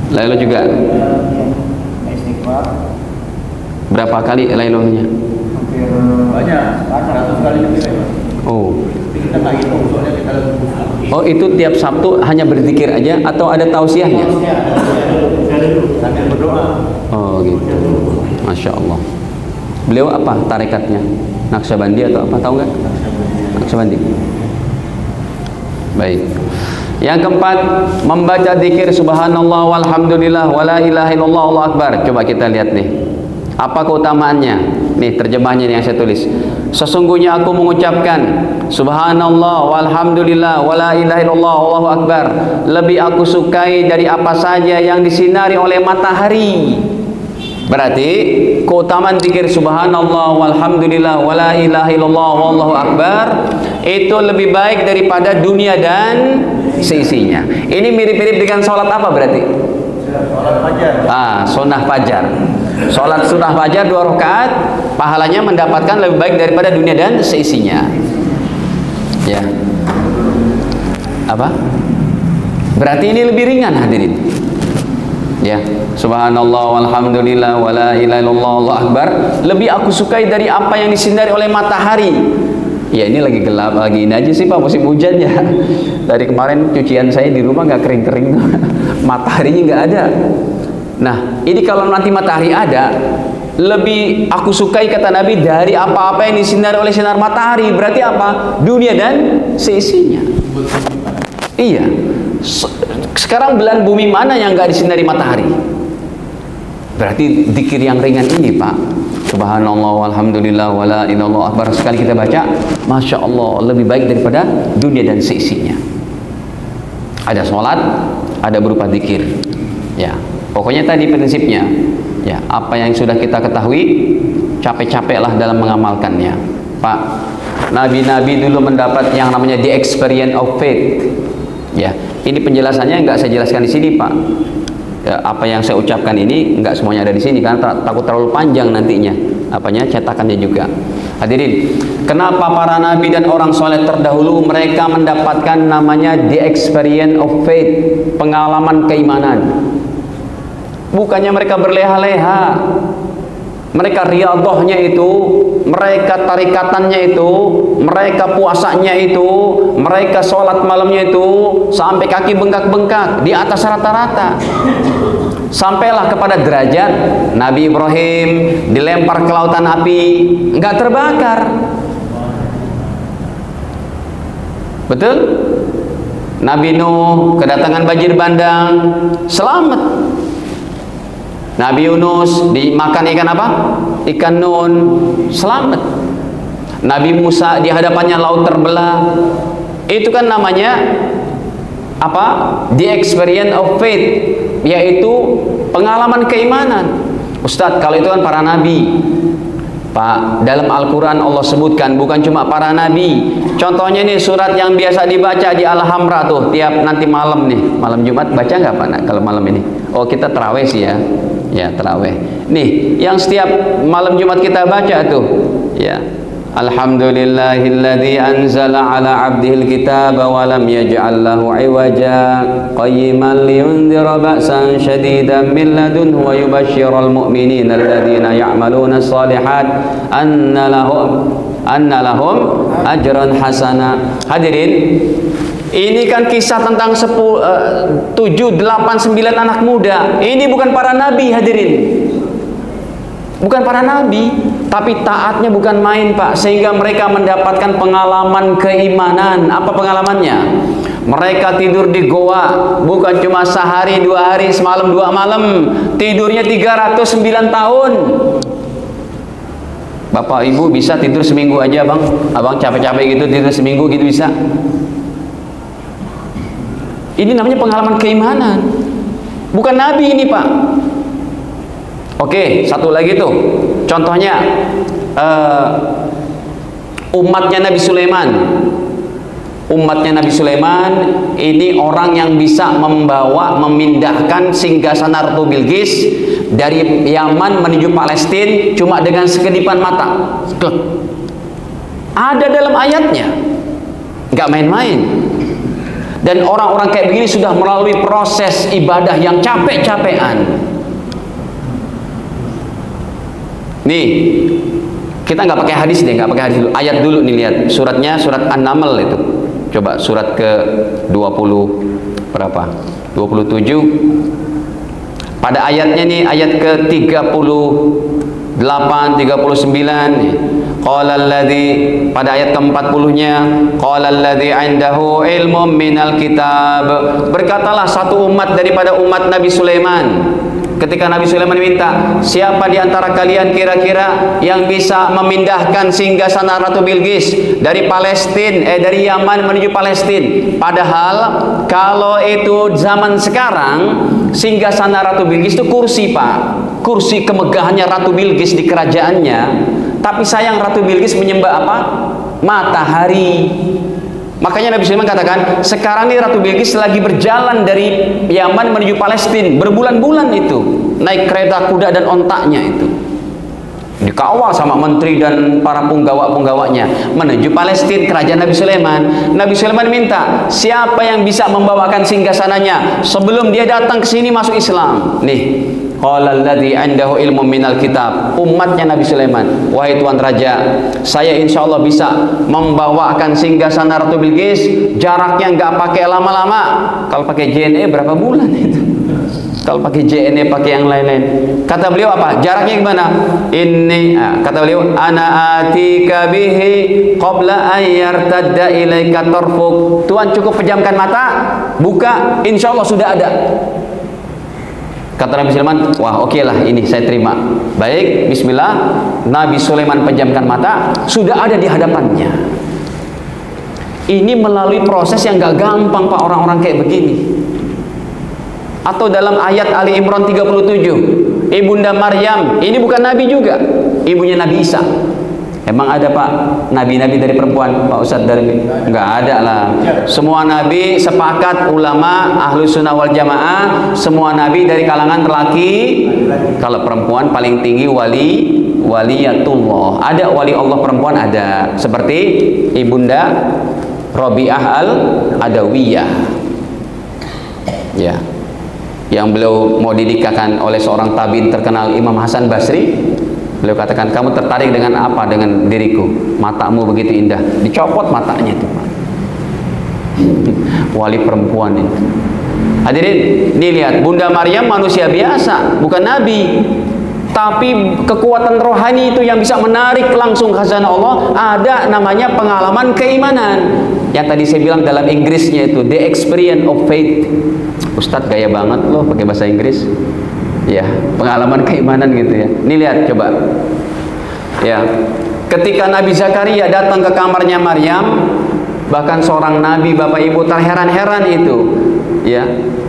Lalu juga berapa kali lailohnya? Banyak, 100 kali lebih. Oh. Kita nggak hitung, soalnya kita Oh, itu tiap Sabtu hanya berzikir aja atau ada tausiahnya? Sambil berdoa. Oh gitu. Masya Allah. Beliau apa tarekatnya? Naqsyabandi atau apa, tahu nggak? Naqsyabandi. Baik. Yang keempat, membaca zikir subhanallah walhamdulillah wala ilaha illallah Allahu akbar. Coba kita lihat nih, apa keutamaannya. Nih terjemahnya yang saya tulis. Sesungguhnya aku mengucapkan subhanallah walhamdulillah wala ilaha illallah Allahu akbar lebih aku sukai dari apa saja yang disinari oleh matahari. Berarti keutamaan zikir subhanallah walhamdulillah wala ilaha illallah wallahu akbar itu lebih baik daripada dunia dan seisinya. Ini mirip-mirip dengan sholat apa berarti? Sholat fajar. Sunnah fajar. Sholat sunnah fajar 2 rakaat, pahalanya mendapatkan lebih baik daripada dunia dan seisinya. Ya. Apa? Berarti ini lebih ringan hadirin. Ya, subhanallah walhamdulillah wala ilaha illallah Allahu akbar lebih aku sukai dari apa yang disinari oleh matahari. Ya, ini lagi gelap, lagi ini aja sih Pak, musim hujan ya. Dari kemarin cucian saya di rumah nggak kering-kering tuh. Mataharinya nggak ada. Nah, ini kalau nanti matahari ada, lebih aku sukai kata Nabi dari apa-apa yang disinari oleh sinar matahari. Berarti apa? Dunia dan seisinya. Iya. Sekarang belahan bumi mana yang nggak disinari matahari? Berarti zikir yang ringan ini Pak, subhanallah walhamdulillah wala ilaha illallah akbar, sekali kita baca, masya Allah, lebih baik daripada dunia dan seisinya. Ada sholat, ada berupa zikir. Ya, pokoknya tadi prinsipnya. Ya, apa yang sudah kita ketahui, capek-capeklah dalam mengamalkannya Pak. Nabi-nabi dulu mendapat yang namanya the experience of faith. Ya, ini penjelasannya nggak saya jelaskan di sini Pak. Ya, apa yang saya ucapkan ini nggak semuanya ada di sini karena takut terlalu panjang nantinya apanya cetakannya juga. Hadirin, kenapa para nabi dan orang soleh terdahulu mereka mendapatkan namanya the experience of faith, pengalaman keimanan? Bukannya mereka berleha-leha, mereka riyadhahnya itu mereka tarikatannya itu, mereka puasanya itu, mereka sholat malamnya itu sampai kaki bengkak-bengkak di atas rata-rata. Sampailah kepada derajat Nabi Ibrahim dilempar ke lautan api, nggak terbakar. Betul? Nabi Nuh kedatangan banjir bandang, selamat. Nabi Yunus dimakan ikan apa? Ikan nun, selamat. Nabi Musa di hadapannya laut terbelah. Itu kan namanya apa? The experience of faith, yaitu pengalaman keimanan. Ustadz, kalau itu kan para nabi. Pak, dalam Al-Quran Allah sebutkan bukan cuma para nabi. Contohnya nih surat yang biasa dibaca di Al-Hamra tuh tiap nanti malam nih, malam Jumat baca nggak Pak? Nah, kalau malam ini, oh kita terawih sih ya, ya terawih. Nih yang setiap malam Jumat kita baca tuh, ya. Alhamdulillahilladzi anzala ala abdihil kitaba wa lam yaj'al lahu iwaja qayyiman liyundhira ba'san shadidan min ladunhu wa yubashshiral mu'minina alladzina ya'maluna shalihat anna lahum ajran hasana. Hadirin, ini kan kisah tentang 7, 8, 9 anak muda. Ini bukan para nabi, hadirin. Bukan para nabi, tapi taatnya bukan main, Pak, sehingga mereka mendapatkan pengalaman keimanan. Apa pengalamannya? Mereka tidur di goa bukan cuma sehari, 2 hari, semalam 2 malam, tidurnya 309 tahun. Bapak Ibu bisa tidur seminggu aja, Bang? Abang capek-capek gitu tidur seminggu gitu bisa? Ini namanya pengalaman keimanan. Bukan nabi ini, Pak. Oke, satu lagi tuh. Contohnya umatnya Nabi Sulaiman. Umatnya Nabi Sulaiman ini orang yang bisa memindahkan singgasana Ratu Bilqis dari Yaman menuju Palestina cuma dengan sekedipan mata. Ada dalam ayatnya. Nggak main-main. Dan orang-orang kayak begini sudah melalui proses ibadah yang capek-capean. Nih, kita nggak pakai hadis deh, nggak pakai hadis dulu. Ayat dulu nih, lihat suratnya, surat An-Naml itu. Coba surat ke 20 berapa? 27. Pada ayatnya nih, ayat ke 38, 39. Qala alladzi, pada ayat ke-40-nya, qala alladzi 'indahu ilmun minal kitab. Berkatalah satu umat daripada umat Nabi Sulaiman. Ketika Nabi Sulaiman minta, siapa di antara kalian kira-kira yang bisa memindahkan singgasana Ratu Bilqis dari Palestina, dari Yaman menuju Palestina? Padahal kalau itu zaman sekarang, singgasana Ratu Bilqis itu kursi, Pak. Kursi kemegahannya Ratu Bilqis di kerajaannya. Tapi sayang Ratu Bilqis menyembah apa? Matahari. Makanya Nabi Sulaiman katakan, sekarang ini Ratu Bilqis lagi berjalan dari Yaman menuju Palestina, berbulan-bulan itu, naik kereta kuda dan ontaknya itu, dikawal sama menteri dan para punggawa-punggawanya menuju Palestina, kerajaan Nabi Sulaiman. Nabi Sulaiman minta, siapa yang bisa membawakan singgasananya sebelum dia datang ke sini masuk Islam? Nih, qala alladzi 'indahu ilmun minal kitab. Umatnya Nabi Sulaiman, wahai Tuan Raja, saya insya Allah bisa membawakan singgasana Ratu Bilqis, jaraknya nggak pakai lama-lama. Kalau pakai JNE berapa bulan itu? Kalau pakai JNE, pakai yang lain-lain. Kata beliau apa? Jaraknya gimana? Ini, kata beliau, ana atika bihi qabla an yartadda ilaika tarfuk. Tuan cukup pejamkan mata, buka, insya Allah sudah ada. Kata Nabi Sulaiman, wah oke lah, ini saya terima. Baik, bismillah. Nabi Sulaiman pejamkan mata, sudah ada di hadapannya. Ini melalui proses yang gak gampang, Pak, orang-orang kayak begini. Atau dalam ayat Ali Imran 37, Ibunda Maryam, ini bukan Nabi juga, ibunya Nabi Isa. Emang ada, Pak, nabi-nabi dari perempuan, Pak Ustadz? Dari nggak ada lah. Semua nabi sepakat, ulama ahlu sunnah wal jamaah, semua nabi dari kalangan lelaki. Kalau perempuan paling tinggi waliyatullah. Ada wali Allah perempuan, ada, seperti Ibunda Rabi'ah al-Adawiyah, ya, yang beliau mau dinikahkan oleh seorang tabi'in terkenal, Imam Hasan Basri. Beliau katakan, kamu tertarik dengan apa dengan diriku? Matamu begitu indah. Dicopot matanya itu. Wali perempuan itu. Hadirin, nih lihat, Bunda Maryam manusia biasa, bukan nabi. Tapi kekuatan rohani itu yang bisa menarik langsung khazanah Allah, ada namanya pengalaman keimanan. Yang tadi saya bilang dalam Inggrisnya itu, the experience of faith. Ustadz gaya banget loh pakai bahasa Inggris. Ya, pengalaman keimanan gitu ya. Ini lihat coba. Ya, ketika Nabi Zakaria datang ke kamarnya Maryam, bahkan seorang nabi Bapak Ibu terheran-heran itu. Ya.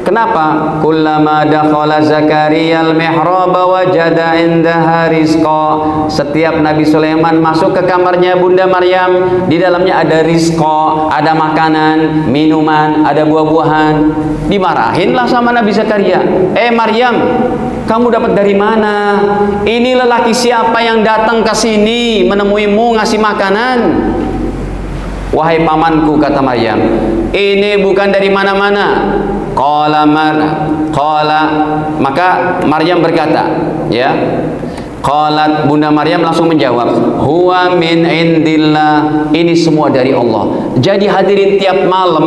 Kenapa? Kullama dakhala Zakaria al-mihrab wajada indaha rizqa. Setiap Nabi Sulaiman masuk ke kamarnya Bunda Maryam, di dalamnya ada rizqa, ada makanan, minuman, ada buah-buahan. Dimarahinlah sama Nabi Zakaria. Maryam, kamu dapat dari mana? Ini lelaki siapa yang datang ke sini menemuimu ngasih makanan? Wahai pamanku, kata Maryam, ini bukan dari mana-mana. Maka Maryam berkata, ya. Qalat, Bunda Maryam langsung menjawab, huwa min indillah, ini semua dari Allah. Jadi hadirin, tiap malam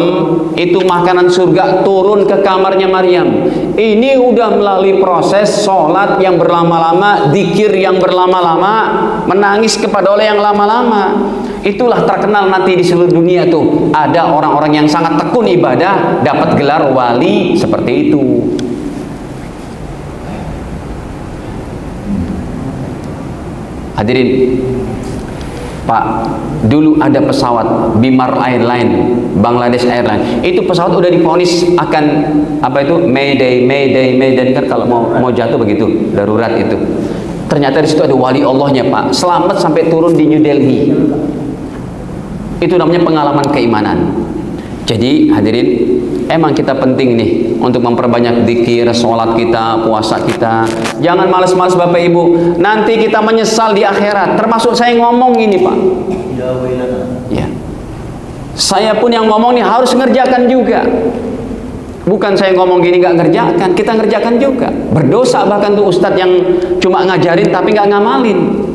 itu makanan surga turun ke kamarnya Maryam. Ini udah melalui proses sholat yang berlama-lama, zikir yang berlama-lama, menangis kepada Allah yang lama-lama. Itulah terkenal nanti di seluruh dunia tuh, ada orang-orang yang sangat tekun ibadah dapat gelar wali seperti itu. Hadirin, Pak, dulu ada pesawat Bimar Airline, Bangladesh Airline. Itu pesawat udah divonis akan apa itu Mayday kan kalau mau jatuh begitu, darurat itu. Ternyata di situ ada wali Allahnya, Pak. Selamat sampai turun di New Delhi. Itu namanya pengalaman keimanan. Jadi hadirin, emang kita penting nih untuk memperbanyak zikir, sholat kita, puasa kita. Jangan malas-malas Bapak Ibu, nanti kita menyesal di akhirat. Termasuk saya ngomong ini, Pak. Ya. Saya pun yang ngomong nih harus ngerjakan juga. Bukan saya ngomong gini nggak ngerjakan, kita ngerjakan juga. Berdosa bahkan tuh ustadz yang cuma ngajarin tapi nggak ngamalin.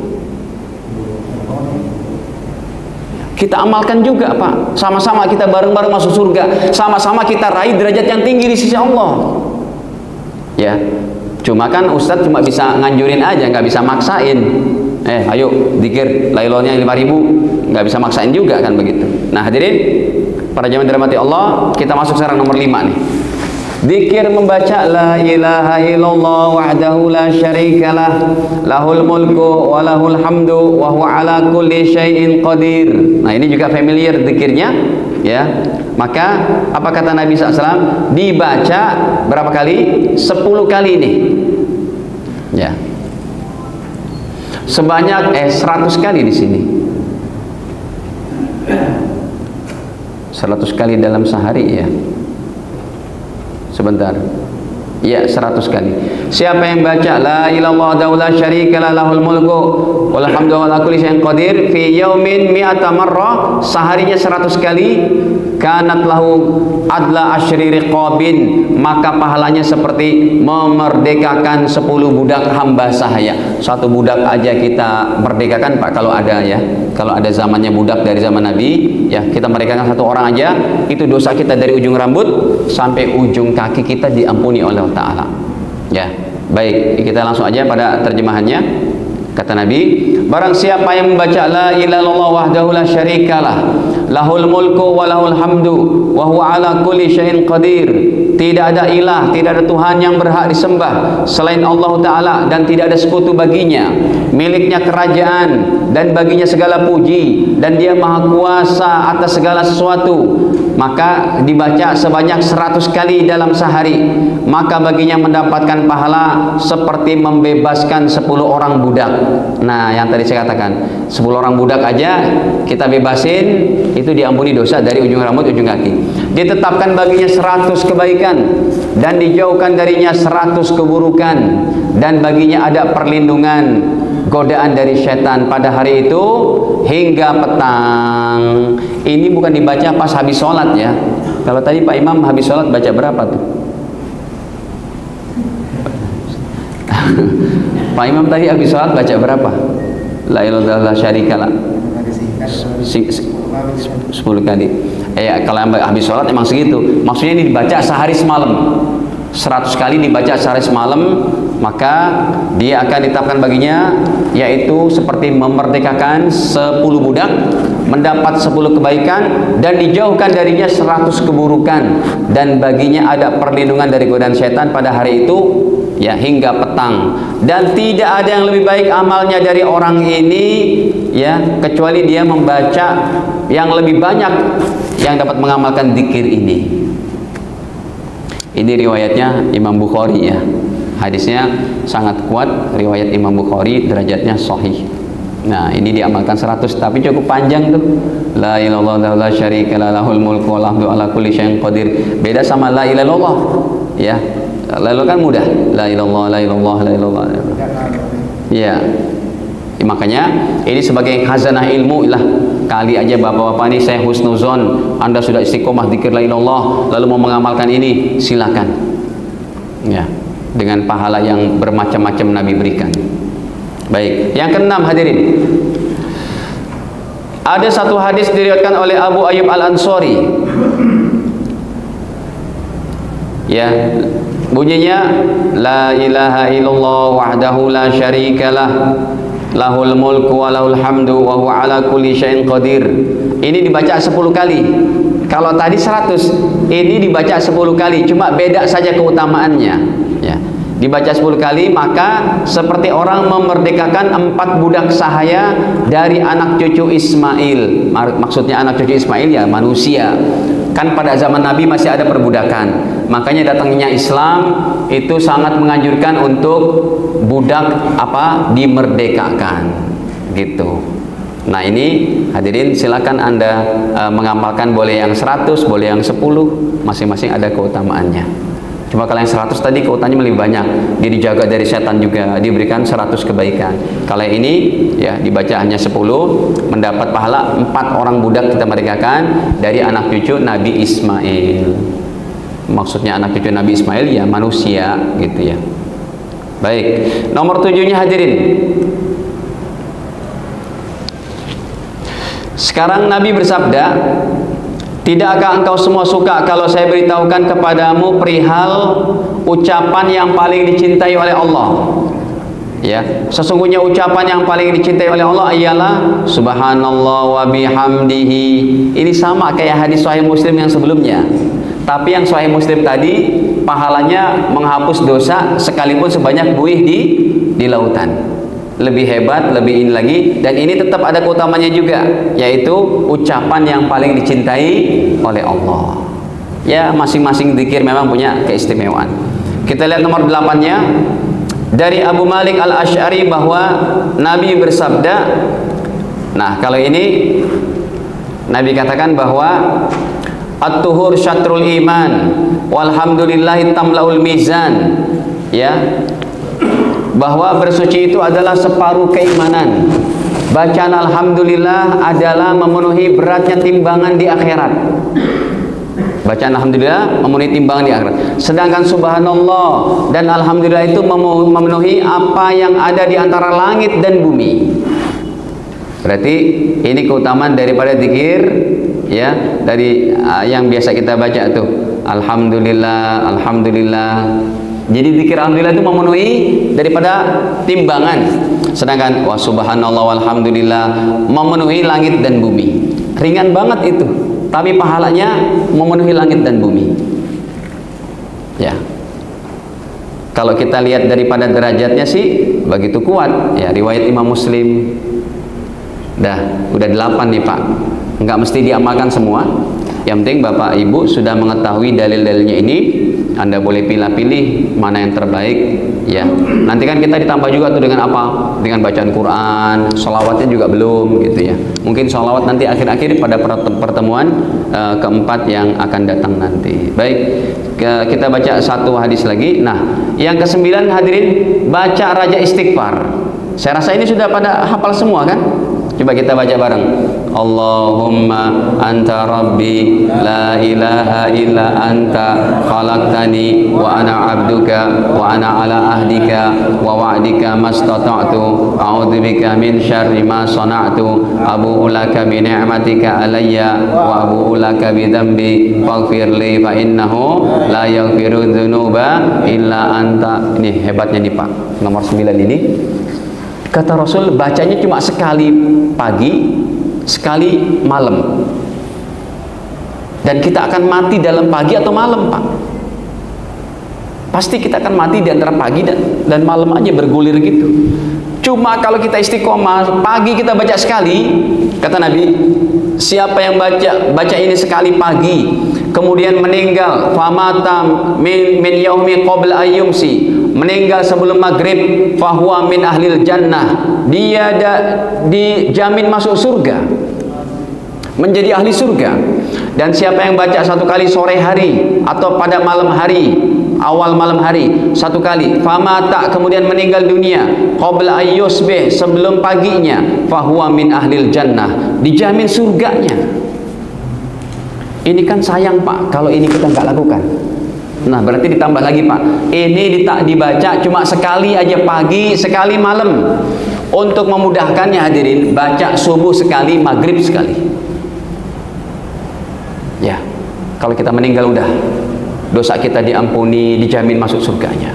Kita amalkan juga, Pak. Sama-sama kita bareng-bareng masuk surga. Sama-sama kita raih derajat yang tinggi di sisi Allah. Ya. Cuma kan Ustadz cuma bisa nganjurin aja, nggak bisa maksain. Ayo zikir lailonnya 5.000, nggak bisa maksain juga kan begitu. Nah hadirin, para jamaah dirahmati Allah, kita masuk sekarang nomor 5 nih. Zikir membaca la ilaha illallah wahdahu la syarikalah, lahul mulku wa lahul hamdu wa huwa ala kulli syai'in qadir. Nah ini juga familiar zikirnya, ya. Maka apa kata Nabi SAW? Dibaca berapa kali? 10 kali nih, ya. Sebanyak 100 kali di sini. 100 kali dalam sehari, ya. Sebentar. Ya, 100 kali. Siapa yang baca la ilaha illallah syarikalah lahul mulku wal hamdu wa la kulli syai'in qadir fi yaumin mi'ata marrah, seharinya 100 kali, kanat lahu adla asyri riqabin, maka pahalanya seperti memerdekakan 10 budak hamba sahaya. Satu budak aja kita merdekakan, Pak, kalau ada, ya. Kalau ada zamannya budak dari zaman Nabi, ya, kita merdekakan satu orang aja, itu dosa kita dari ujung rambut sampai ujung kaki kita diampuni oleh Allah Ta'ala. Ya, baik, kita langsung aja pada terjemahannya. Kata Nabi, barang siapa yang membaca la ilaha illallah wahdahu la syarikalah, lahul mulku wa lahul hamdu wa huwa ala kulli syai'in qadir. Tidak ada ilah, tidak ada Tuhan yang berhak disembah selain Allah Ta'ala, dan tidak ada sekutu baginya. Miliknya kerajaan dan baginya segala puji, dan dia maha kuasa atas segala sesuatu. Maka dibaca sebanyak 100 kali dalam sehari, maka baginya mendapatkan pahala seperti membebaskan 10 orang budak. Nah yang tadi saya katakan, 10 orang budak aja kita bebasin, itu diampuni dosa dari ujung rambut ujung kaki. Ditetapkan baginya 100 kebaikan dan dijauhkan darinya 100 keburukan, dan baginya ada perlindungan godaan dari setan pada hari itu hingga petang. Ini bukan dibaca pas habis sholat, ya. Kalau tadi Pak Imam habis sholat baca berapa tuh? Pak Imam tadi habis sholat baca berapa? La ilaha illallah syarikalah. 10 kali. Kalau habis sholat emang segitu. Maksudnya ini dibaca sehari semalam. 100 kali dibaca sehari semalam, maka dia akan ditetapkan baginya yaitu seperti memerdekakan 10 budak, mendapat 10 kebaikan, dan dijauhkan darinya 100 keburukan, dan baginya ada perlindungan dari godaan setan pada hari itu ya hingga petang. Dan tidak ada yang lebih baik amalnya dari orang ini ya kecuali dia membaca yang lebih banyak yang dapat mengamalkan zikir ini. Ini riwayatnya Imam Bukhari ya. Hadisnya sangat kuat, riwayat Imam Bukhari, derajatnya sahih. Nah, ini diamalkan 100, tapi cukup panjang tuh. La ilaha illallah la syarikalah lahul mulku wa lahdu ala kulli syai'in qadir. Beda sama la ilaha illallah. Ya. Lalu kan mudah. La ilallah, la ilallah, la ilallah. Ya. Makanya ini sebagai khazanah ilmu lah. Kali aja bapak-bapak ini saya husnuzon, Anda sudah istiqomah zikir la ilallah, lalu mau mengamalkan ini, silakan. Ya. Dengan pahala yang bermacam-macam Nabi berikan. Baik, yang keenam hadirin. Ada satu hadis diriwayatkan oleh Abu Ayyub Al-Ansari. Ya, bunyinya la ilaha illallah wahdahu la syarikalah lahul mulku wa lahul hamdu wa huwa ala kulli syai'in qadir. Ini dibaca 10 kali. Kalau tadi 100, ini dibaca 10 kali, cuma beda saja keutamaannya. Ya. Dibaca 10 kali, maka seperti orang memerdekakan 4 budak sahaya dari anak cucu Ismail. Maksudnya anak cucu Ismail ya manusia. Kan pada zaman Nabi masih ada perbudakan. Makanya datangnya Islam itu sangat menganjurkan untuk budak dimerdekakan gitu. Nah, ini hadirin silakan Anda mengamalkan, boleh yang 100, boleh yang 10, masing-masing ada keutamaannya. Cuma kalau yang 100 tadi keutamaannya lebih banyak. Dia dijaga dari setan juga, diberikan 100 kebaikan. Kalau ini ya dibaca hanya 10, mendapat pahala 4 orang budak kita merdekakan dari anak cucu Nabi Ismail. Maksudnya anak cucu Nabi Ismail ya manusia gitu ya. Baik, nomor 7-nya hadirin. Sekarang Nabi bersabda, tidakkah engkau semua suka kalau saya beritahukan kepadamu perihal ucapan yang paling dicintai oleh Allah? Ya, sesungguhnya ucapan yang paling dicintai oleh Allah ialah subhanallah wa bihamdihi. Ini sama kayak hadis Sahih Muslim yang sebelumnya. Tapi yang Sahih Muslim tadi pahalanya menghapus dosa sekalipun sebanyak buih di lautan. Lebih hebat, lebih ini lagi, dan ini tetap ada keutamanya juga, yaitu ucapan yang paling dicintai oleh Allah. Ya, masing-masing zikir memang punya keistimewaan. Kita lihat nomor 8-nya. Dari Abu Malik Al-Asy'ari bahwa Nabi bersabda, nah kalau ini Nabi katakan bahwa at-tuhur syatrul iman walhamdulillahi tamlaul mizan, ya, bahwa bersuci itu adalah separuh keimanan. Bacaan alhamdulillah adalah memenuhi beratnya timbangan di akhirat. Bacaan alhamdulillah memenuhi timbangan di akhirat. Sedangkan subhanallah dan alhamdulillah itu memenuhi apa yang ada di antara langit dan bumi. Berarti ini keutamaan daripada zikir ya, dari yang biasa kita baca tuh. Alhamdulillah, alhamdulillah. Jadi zikir alhamdulillah itu memenuhi daripada timbangan. Sedangkan wa subhanallah walhamdulillah memenuhi langit dan bumi. Ringan banget itu, tapi pahalanya memenuhi langit dan bumi. Ya. Kalau kita lihat daripada derajatnya sih begitu kuat. Ya, riwayat Imam Muslim. Udah 8 nih Pak. Enggak mesti diamalkan semua. Yang penting Bapak Ibu sudah mengetahui dalil-dalilnya ini, Anda boleh pilih-pilih mana yang terbaik ya. Nanti kan kita ditambah juga tuh dengan apa? Dengan bacaan Quran, sholawatnya juga belum gitu ya. Mungkin sholawat nanti akhir-akhir pada pertemuan keempat yang akan datang nanti. Baik, kita baca satu hadis lagi. Nah, yang ke-9 hadirin, baca Raja Istighfar. Saya rasa ini sudah pada hafal semua kan? Coba kita baca bareng. Allahumma anta rabbi la ilaha illa anta khalaqtani wa ana abduka wa ana ala ahdika wa wa'dika mastata'tu a'udzubika min syarri ma sana'tu abu'u laka bi ni'matika alayya wa abu'u laka bi dzambi faghfir li fa innahu la yaghfiru dzunuba illa anta. Ini hebatnya nih Pak, nomor 9 ini kata Rasul bacanya cuma sekali pagi, sekali malam. Dan kita akan mati dalam pagi atau malam, Pak. Pasti kita akan mati di antara pagi dan malam aja bergulir gitu. Cuma kalau kita istiqomah, pagi kita baca sekali, kata Nabi, siapa yang baca ini sekali pagi, kemudian meninggal, famatam min yaumi qabla ayyumsi, meninggal sebelum maghrib, fahuwa min ahlil jannah, dia dijamin masuk surga, menjadi ahli surga. Dan siapa yang baca satu kali sore hari atau pada malam hari, awal malam hari satu kali, famata, kemudian meninggal dunia, qabla ayyusbih, sebelum paginya, fahuwa min ahlil jannah, dijamin surganya. Ini kan sayang Pak kalau ini kita nggak lakukan. Nah berarti ditambah lagi Pak, ini dibaca cuma sekali aja pagi, sekali malam. Untuk memudahkannya hadirin, baca subuh sekali, maghrib sekali. Ya, kalau kita meninggal udah, dosa kita diampuni, dijamin masuk surganya.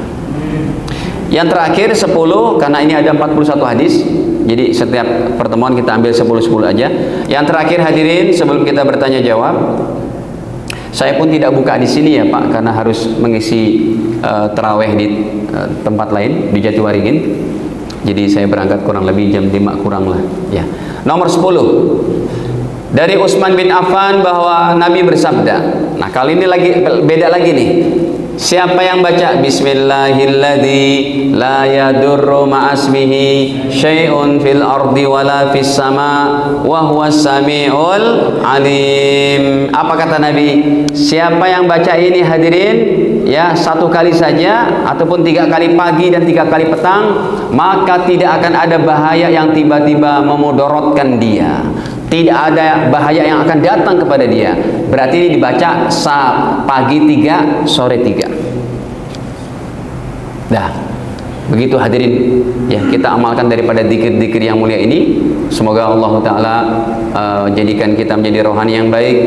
Yang terakhir 10, karena ini ada 41 hadis, jadi setiap pertemuan kita ambil 10-10 aja. Yang terakhir hadirin, sebelum kita bertanya jawab, saya pun tidak buka di sini ya Pak, karena harus mengisi terawih di tempat lain di Jatiwaringin. Jadi saya berangkat kurang lebih jam 5 kurang lah. Ya. Nomor 10 dari Utsman bin Affan bahwa Nabi bersabda. Nah kali ini lagi beda lagi nih. Siapa yang baca Bismillahilladzi la yadurru ma'asmihi syai'un fil ardi wala fis sama wa huwas samiul alim. Apa kata Nabi? Siapa yang baca ini hadirin, ya, satu kali saja ataupun 3 kali pagi dan 3 kali petang, maka tidak akan ada bahaya yang tiba-tiba memudorotkan dia. Tidak ada bahaya yang akan datang kepada dia. Berarti ini dibaca pagi 3, sore 3. Dah, begitu hadirin. Ya, kita amalkan daripada zikir-zikir yang mulia ini. Semoga Allah Ta'ala jadikan kita menjadi rohani yang baik,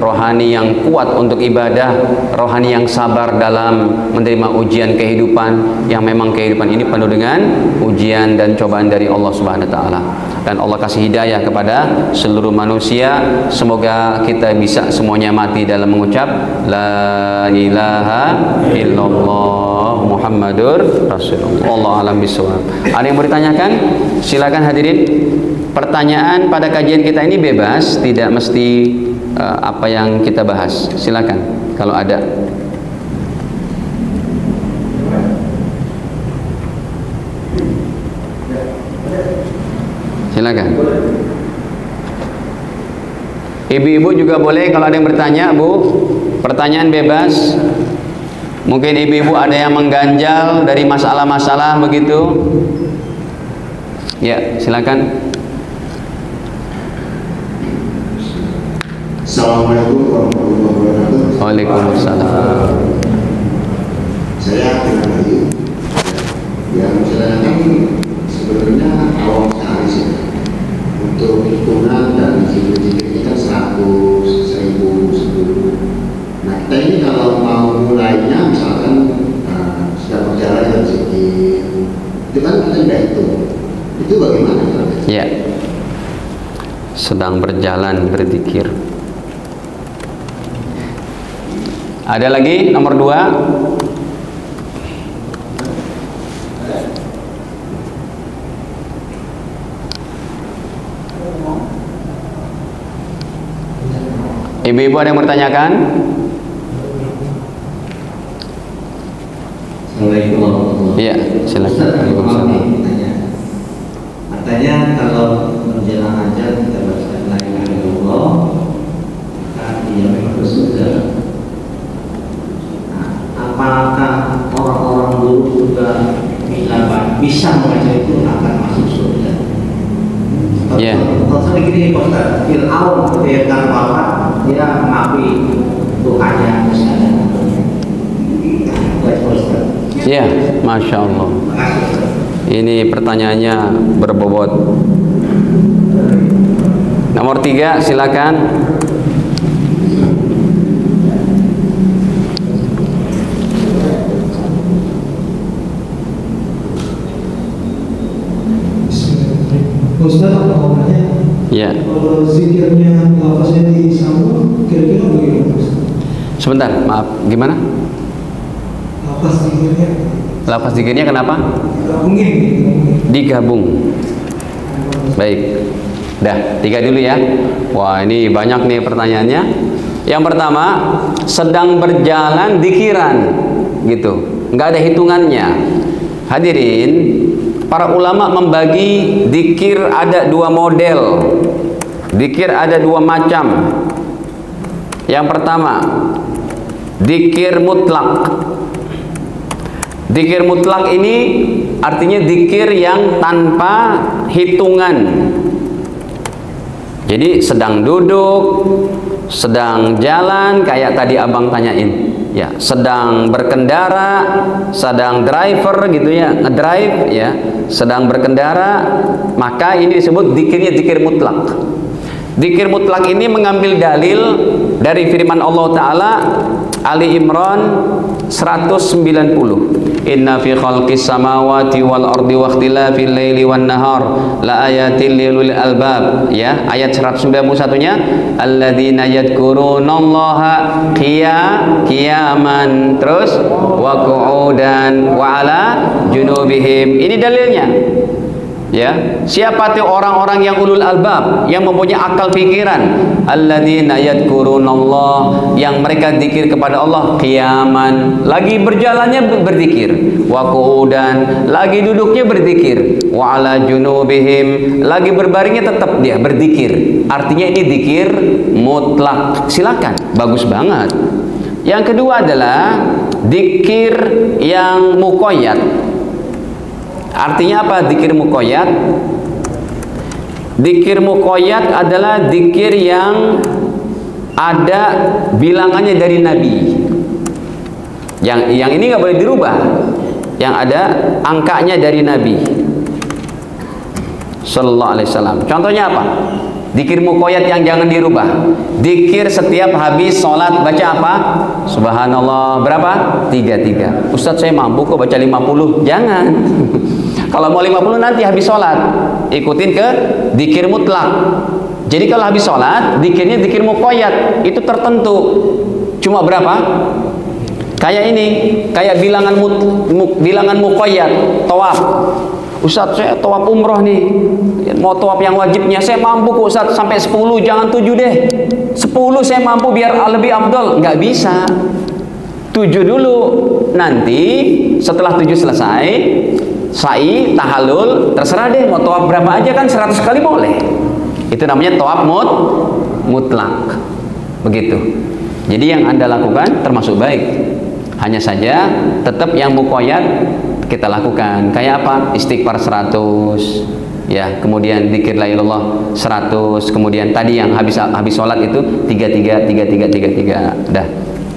rohani yang kuat untuk ibadah, rohani yang sabar dalam menerima ujian kehidupan, yang memang kehidupan ini penuh dengan ujian dan cobaan dari Allah Subhanahu Wa Ta'ala. Dan Allah kasih hidayah kepada seluruh manusia. Semoga kita bisa semuanya mati dalam mengucap La ilaha illallah Muhammadur Rasulullah. Allah alam bisawab. Ada yang mau ditanyakan? Silakan hadirin. Pertanyaan pada kajian kita ini bebas, tidak mesti apa yang kita bahas. Silakan kalau ada. Silakan. Ibu-ibu juga boleh kalau ada yang bertanya, Bu. Pertanyaan bebas. Mungkin ibu-ibu ada yang mengganjal dari masalah-masalah begitu. Ya, silakan. Assalamualaikum warahmatullahi wabarakatuh. Waalaikumsalam. Saya pribadi yang saya sebenarnya awam sekali sih untuk hitungan dan zikir-zikir kita 100, 1000, 1000. Nah kita ini kalau mau mulainya misalkan sudah berjalan dan zikir, itu kan kita tidak hitung. Itu bagaimana? Ya, sedang berjalan berzikir. Ada lagi nomor 2. Ibu-ibu ada yang bertanyakan? Assalamualaikum warahmatullahi wabarakatuh. Iya, silakan. Waalaikumsalam. Artinya kalau menjelang ajar kita baca la ilaha illallah, maka dia memang bersurga. Nah, apakah orang-orang dulu juga bisa membaca itu akan masuk surga? Iya. Maksudnya begini Ustaz, Fir'aun ketika wafat dia mengakui Tuhannya misalnya. Ya, Masya Allah. Ini pertanyaannya berbobot. Nomor 3, silakan. Ustaz, mau nanya, Ya. kalau zikirnya lafaznya disambung, kira-kira bagaimana Ustaz? Sebentar, maaf. Gimana? Lafaz zikirnya Lafaz zikirnya kenapa? digabungin. Digabung. Baik. Dah, 3 dulu ya. Wah, ini banyak nih pertanyaannya. Yang pertama, sedang berjalan dikiran gitu. Nggak ada hitungannya. Hadirin, para ulama membagi dikir ada 2 model. Dikir ada 2 macam. Yang pertama, dikir mutlak. Dikir mutlak ini artinya dikir yang tanpa hitungan. Jadi sedang duduk, sedang jalan, kayak tadi abang tanyain, ya, sedang berkendara, sedang driver gitu ya, ngedrive ya, sedang berkendara, maka ini disebut dikirnya dikir mutlak. Dikir mutlak ini mengambil dalil dari firman Allah Ta'ala Ali Imran 190. Inna fi khalqis samawati wal ardi wa ikhtilafil laili wan nahar la ayatil lil albab, ya, ayat 191-nya alladzina yadhkurunallaha qiyaman, terus wa qu'udan wa ala junubihim. Ini dalilnya. Ya, siapa tuh orang-orang yang ulul albab, yang mempunyai akal pikiran? Alladzina yadhkurunallah, yang mereka zikir kepada Allah qiyaman, lagi berjalannya berzikir, wa qu'udan, lagi duduknya berzikir, wa ala junubihim, lagi berbaringnya tetap dia berzikir. Artinya ini zikir mutlak. Silakan, bagus banget. Yang kedua adalah zikir yang muqayyad. Artinya apa zikir muqayyad? Zikir muqayyad adalah zikir yang ada bilangannya dari Nabi. Yang ini nggak boleh dirubah. Yang ada angkanya dari Nabi Sallallahu Alaihi Wasallam. Contohnya apa? Zikir muqayyad yang jangan dirubah. Zikir setiap habis sholat baca apa? Subhanallah berapa? 33. Ustadz, saya mampu kok baca 50. Jangan. Kalau mau 50 nanti habis sholat, ikutin ke zikir mutlak. Jadi kalau habis sholat, zikirnya zikir muqayyad, itu tertentu. Cuma berapa? Kayak ini, kayak bilangan muqayyad, tawaf. Ustadz, saya tawaf umroh nih, mau tawaf yang wajibnya, saya mampu kok Ustadz, sampai 10, jangan 7 deh. 10 saya mampu biar lebih afdol. Nggak bisa. 7 dulu. Nanti setelah 7 selesai, sa'i, tahallul, terserah deh mau tawaf berapa aja, kan 100 kali boleh. Itu namanya tawaf mutlak. Begitu. Jadi yang Anda lakukan termasuk baik. Hanya saja tetap yang muqayyad kita lakukan. Kayak apa? Istighfar 100, ya, kemudian zikir la ilallah 100, kemudian tadi yang habis sholat itu 33. Dah.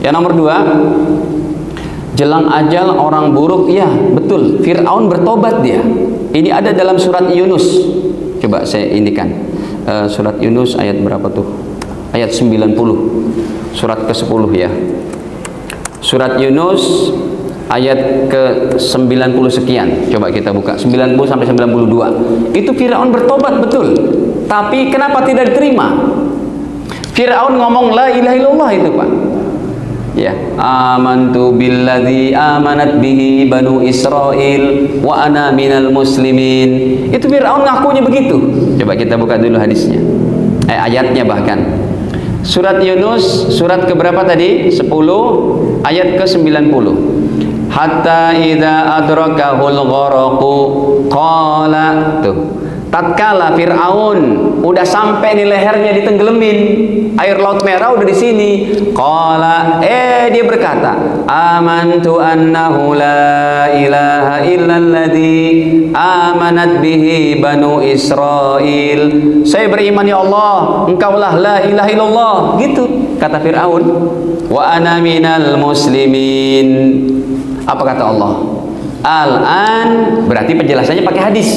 Yang nomor 2, jelang ajal orang buruk, ya betul, Fir'aun bertobat dia. Ini ada dalam surat Yunus. Coba saya indikan. Surat Yunus ayat berapa tuh? Ayat 90. Surat ke-10 ya. Surat Yunus ayat ke-90 sekian. Coba kita buka 90 sampai 92. Itu Fir'aun bertobat betul. Tapi kenapa tidak diterima? Fir'aun ngomong la ilaha illallah itu, Pak. Ya, amantu billadzi amanat bihi banu Israil wa ana minal muslimin. Itu Fir'aun ngakunya begitu. Coba kita buka dulu hadisnya. Ayatnya bahkan. Surat Yunus, surat keberapa tadi? 10, ayat ke-90. Hatta idza adrakahul gharaqu qala, tuh. tatkala Fir'aun udah sampai di lehernya ditenggelamin, air laut merah udah di sini. Qala, dia berkata, amantu annahu la ilaha illalladzi amanat bihi banu Israil. Saya beriman ya Allah, engkaulah la ilaha illallah. Gitu kata Fir'aun. Wa ana minal muslimin. Apa kata Allah? Al-an berarti penjelasannya pakai hadis.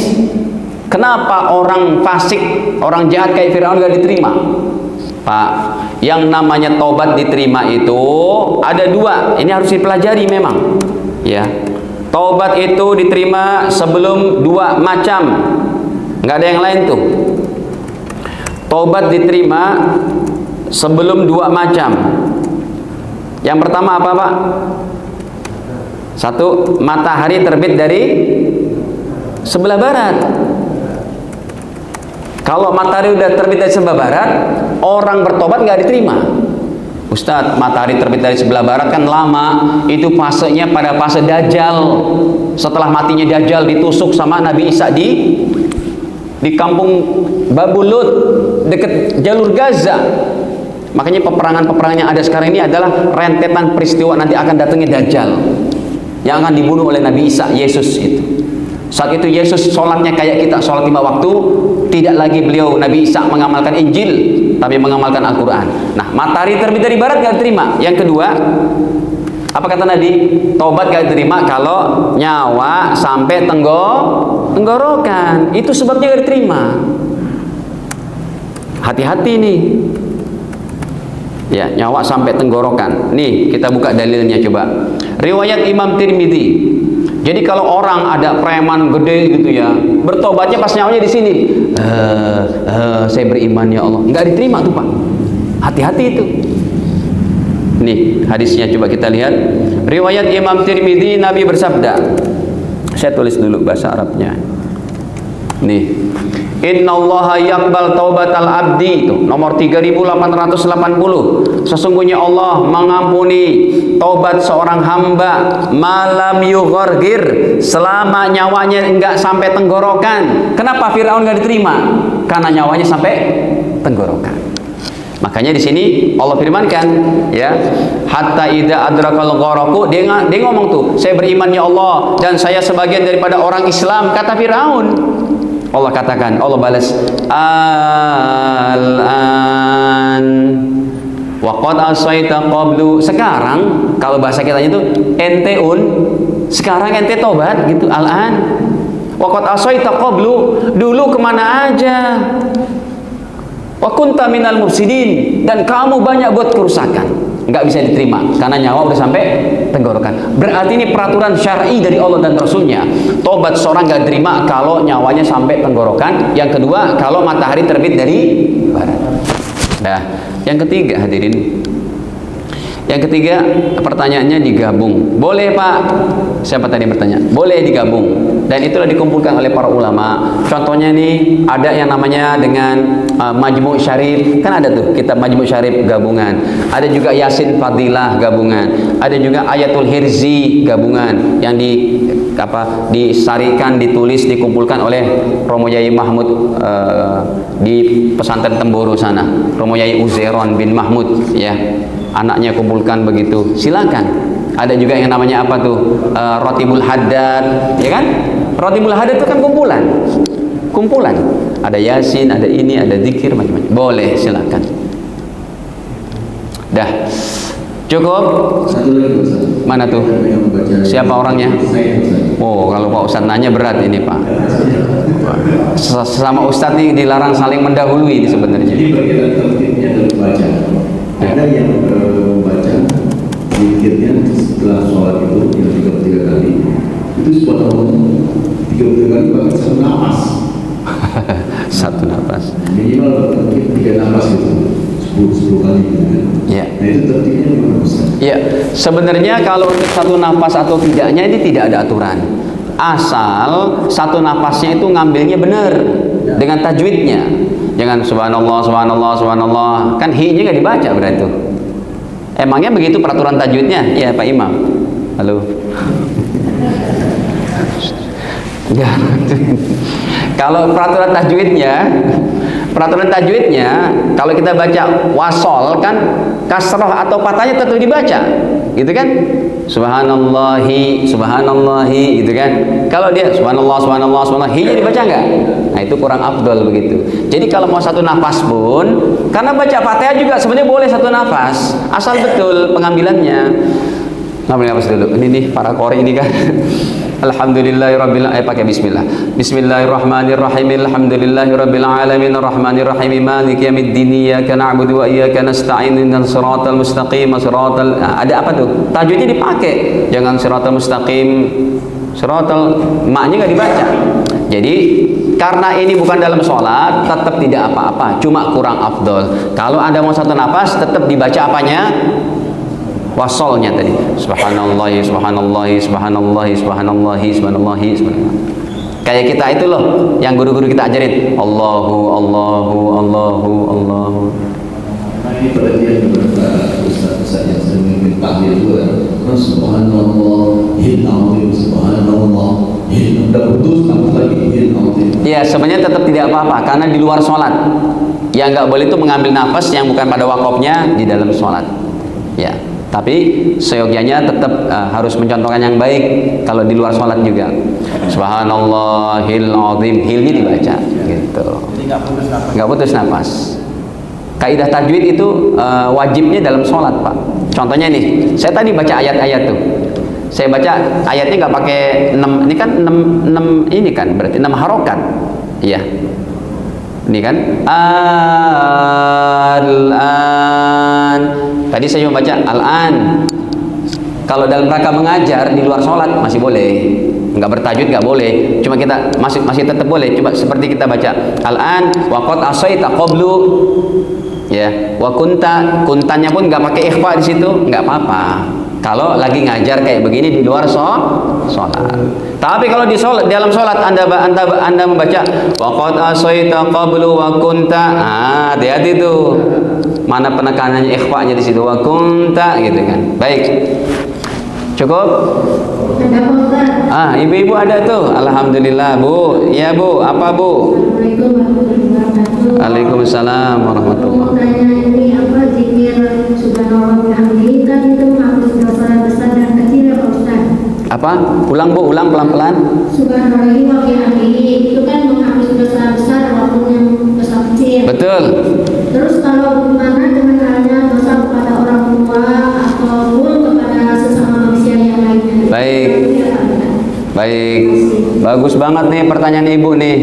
Kenapa orang fasik, orang jahat kayak Fir'aun gak diterima? Pak, yang namanya tobat diterima itu ada dua. Ini harus dipelajari memang. Ya, tobat itu diterima sebelum dua macam. Nggak ada yang lain tuh. Tobat diterima sebelum dua macam. Yang pertama apa, Pak? Satu, matahari terbit dari sebelah barat. Kalau matahari udah terbit dari sebelah barat, orang bertobat nggak diterima. Ustadz, matahari terbit dari sebelah barat kan lama. Itu fasenya pada fase Dajjal. Setelah matinya Dajjal ditusuk sama Nabi Isa di kampung Babulut dekat jalur Gaza. Makanya peperangan-peperangan yang ada sekarang ini adalah rentetan peristiwa nanti akan datangnya Dajjal yang akan dibunuh oleh Nabi Isa, Yesus itu. Saat itu Yesus sholatnya kayak kita sholat 5 waktu. Tidak lagi beliau Nabi Isa mengamalkan Injil, tapi mengamalkan Al-Quran. Nah, matahari terbit dari barat gak diterima. Yang kedua, apa kata Nabi? Tobat gak diterima kalau nyawa sampai tenggorokan. Itu sebabnya gak diterima. Hati-hati nih. Ya, nyawa sampai tenggorokan. Nih, kita buka dalilnya coba. Riwayat Imam Tirmidzi. Jadi kalau orang ada preman gede gitu ya, bertobatnya pas nyawanya di sini. Saya beriman ya Allah. Enggak diterima tuh, Pak. Hati-hati itu. Nih, hadisnya coba kita lihat. Riwayat Imam Tirmidzi, Nabi bersabda. Saya tulis dulu bahasa Arabnya. Nih. Innallaha yaqbal taubatal abdi, itu nomor 3880. Sesungguhnya Allah mengampuni taubat seorang hamba malam yughargir, selama nyawanya enggak sampai tenggorokan. Kenapa Firaun enggak diterima? Karena nyawanya sampai tenggorokan. Makanya di sini Allah firmankan, ya, hatta idza adrakal gharaqu, dia ngomong tuh, saya beriman ya Allah dan saya sebagian daripada orang Islam, kata Firaun. Allah katakan, Allah balas, al-an wa qad asaita qablu. Sekarang kalau bahasa kita itu enteun, sekarang ente tobat gitu. Al-an wa qad asaita qablu, dulu kemana aja? Wa kunta minal mufsidin, dan kamu banyak buat kerusakan. Nggak bisa diterima karena nyawa udah sampai tenggorokan. Berarti ini peraturan syar'i dari Allah dan Rasulnya. Tobat seorang nggak diterima kalau nyawanya sampai tenggorokan. Yang kedua, kalau matahari terbit dari barat. Nah, yang ketiga hadirin. Yang ketiga, pertanyaannya digabung. Boleh Pak? Siapa tadi bertanya? Boleh digabung. Dan itulah dikumpulkan oleh para ulama. Contohnya nih, ada yang namanya dengan Majmu' Syarif. Kan ada tuh kitab Majmu' Syarif gabungan. Ada juga Yasin Fadilah gabungan. Ada juga Ayatul Hirzi gabungan yang disarikan, ditulis, dikumpulkan oleh Romo Yai Mahmud di pesantren Temboro sana. Romo Yai Uzairon bin Mahmud, ya. Anaknya kumpulkan begitu, silakan. Ada juga yang namanya apa tuh, Rotibul Haddad, ya kan? Rotibul Haddad itu kan kumpulan. Ada Yasin, ada ini, ada zikir, macam-macam. Boleh, silakan. Dah, cukup. Satu lagi Ustaz. Mana tuh? Siapa orangnya? Oh, kalau Pak Ustadz nanya berat ini Pak. Sesama Ustadz nih dilarang saling mendahului ini sebenarnya. Jadi bagian tertibnya adalah membaca. Ada yang membaca zikirnya setelah sholat itu yang 33 kali. Itu sepotong 33 kali bahkan satu nafas. Satu nafas. Minimal 3 nafas gitu. 10 kali gitu kan. Ya. Nah itu tertibnya gimana Ustaz? Ya, sebenarnya kalau untuk satu nafas atau tidaknya ini tidak ada aturan. Asal satu nafasnya itu ngambilnya benar dengan tajwidnya. Jangan subhanallah, subhanallah, subhanallah. Kan hi-nya nggak dibaca berarti itu. Emangnya begitu peraturan tajwidnya? Ya Pak Imam. Halo. Kalau peraturan tajwidnya kalau kita baca wasol kan kasroh atau patahnya tetap dibaca, gitu kan? Subhanallahi, subhanallahi, gitu kan? Kalau dia subhanallah, subhanallah, subhanallah, hi-nya dibaca nggak? Nah itu kurang afdol begitu. Jadi kalau mau satu nafas pun, karena baca fatihah juga sebenarnya boleh satu nafas, asal betul pengambilannya. Ngambil nafas dulu. Ini nih para qori ini kan. Alhamdulillahirabbil alamin. Pakai bismillah. Bismillahirrahmanirrahim. Alhamdulillahirabbil alamin arrahmanirrahim maliki yaumiddin iyyaka na'budu wa iyyaka nasta'in ihdinas siratal mustaqim siratal. Ada apa tuh? Tajwidnya dipakai. Jangan siratal mustaqim. Siratal maknya enggak dibaca. Jadi karena ini bukan dalam sholat, tetap tidak apa-apa, cuma kurang afdol. Kalau Anda mau satu nafas, tetap dibaca apanya? Wasolnya tadi. Subhanallahi, subhanallahi, subhanallahi, subhanallahi, subhanallahi, subhanallah. Kayak kita itu loh, yang guru-guru kita ajarin. Allahu, Allahu, Allahu, Allahu. Ini perhatian beberapa ustaz-ustaz yang sering memimpin tahlil itu subhanallah, hil'azim, subhanallah, hil'azim. Udah putus, tambah lagi hil'azim. Iya, sebenarnya tetap tidak apa-apa karena di luar sholat. Yang nggak boleh itu mengambil nafas yang bukan pada wakofnya di dalam sholat. Ya. Tapi seyogianya tetap harus mencontohkan yang baik kalau di luar sholat juga. Subhanallahil azim, hilnya dibaca gitu. Jadi nggak putus nafas. Kaidah tajwid itu wajibnya dalam sholat, Pak. Contohnya nih, saya tadi baca ayat-ayat tuh. Saya baca ayatnya nggak pakai 6, ini kan 6 ini kan berarti 6 harokat. Iya. Ini kan al-an. Tadi saya mau baca al-an. Kalau dalam rangka mengajar di luar sholat masih boleh. Nggak bertajwid nggak boleh. Cuma kita masih tetap boleh. Coba seperti kita baca al-an wa qad asaita qablu. Ya, wa kuntanya pun nggak pakai ikhfa di situ, nggak apa-apa. Kalau lagi ngajar kayak begini di luar sholat. Tapi kalau di sholat, dalam sholat Anda membaca waqad asaita qablu wa kunta, hati-hati tuh. Mana penekanannya ikhfa-nya di situ wa kunta gitu kan. Baik. Cukup? Ibu-ibu ada tuh. Alhamdulillah, Bu. Ya, Bu. Apa, Bu? Waalaikumsalam warahmatullahi wabarakatuh. Ini apa zikir subhanallah bihamdihi kan itu menghapus dosa besar dan kecil ya Pak Ustaz. Apa? Ulang, Bu, ulang pelan-pelan. Subhanallah wa bihamdihi itu kan menghapus dosa besar maupun yang dosa kecil. Betul. Terus kalau gimana dengan halnya dosa kepada orang tua ataupun kepada sesama manusia yang lainnya? Baik. Baik. Bagus banget nih pertanyaan Ibu nih.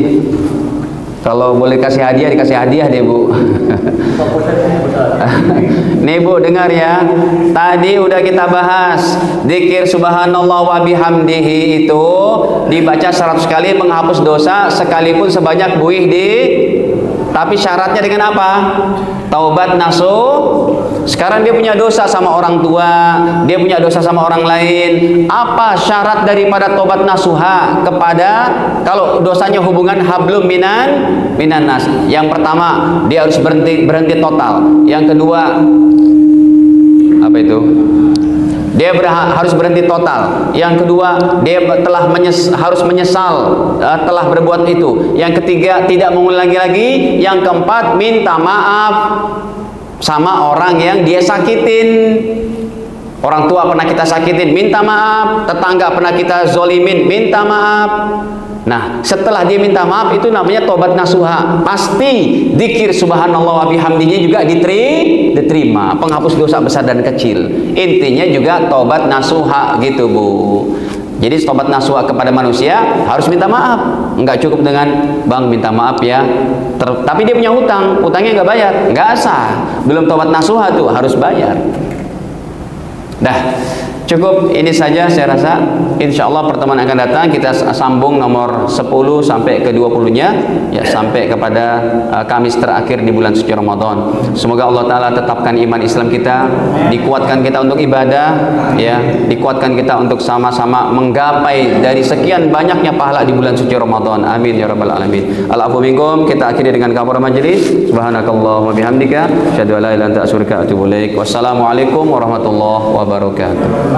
Kalau boleh kasih hadiah, dikasih hadiah deh, Bu. Nih, Bu, dengar ya. Tadi udah kita bahas zikir subhanallah wa bihamdihi itu dibaca 100 kali menghapus dosa sekalipun sebanyak buih di. Tapi syaratnya dengan apa? Taubat nasuh. Sekarang dia punya dosa sama orang tua, dia punya dosa sama orang lain. Apa syarat daripada taubat nasuha kepada kalau dosanya hubungan hablum minan nas? Yang pertama, dia harus berhenti total. Yang kedua, apa itu? Dia harus berhenti total. Yang kedua, dia telah harus menyesal telah berbuat itu. Yang ketiga, tidak mengulangi lagi. Yang keempat, minta maaf sama orang yang dia sakitin. Orang tua pernah kita sakitin, minta maaf. Tetangga pernah kita zolimin, minta maaf. Nah, setelah dia minta maaf itu namanya tobat nasuha. Pasti zikir subhanallah wa bihamdinya juga diterima, penghapus dosa besar dan kecil. Intinya juga tobat nasuha gitu, Bu. Jadi tobat nasuha kepada manusia harus minta maaf. Enggak cukup dengan bang minta maaf ya. Tapi dia punya hutangnya nggak bayar, nggak sah. Belum tobat nasuha tuh harus bayar. Dah. Cukup ini saja saya rasa. Insyaallah pertemuan akan datang kita sambung nomor 10 sampai ke 20-nya ya, sampai kepada Kamis terakhir di bulan suci Ramadan. Semoga Allah taala tetapkan iman Islam kita, dikuatkan kita untuk ibadah ya, dikuatkan kita untuk sama-sama menggapai dari sekian banyaknya pahala di bulan suci Ramadan. Amin ya rabbal alamin. Al-afwu minkum. Kita akhiri dengan kafaratul majelis. Subhanakallahumma bihamdika asyhadu an la ilaha illa anta astaghfiruka wa atubu ilaik. Wassalamualaikum warahmatullahi wabarakatuh.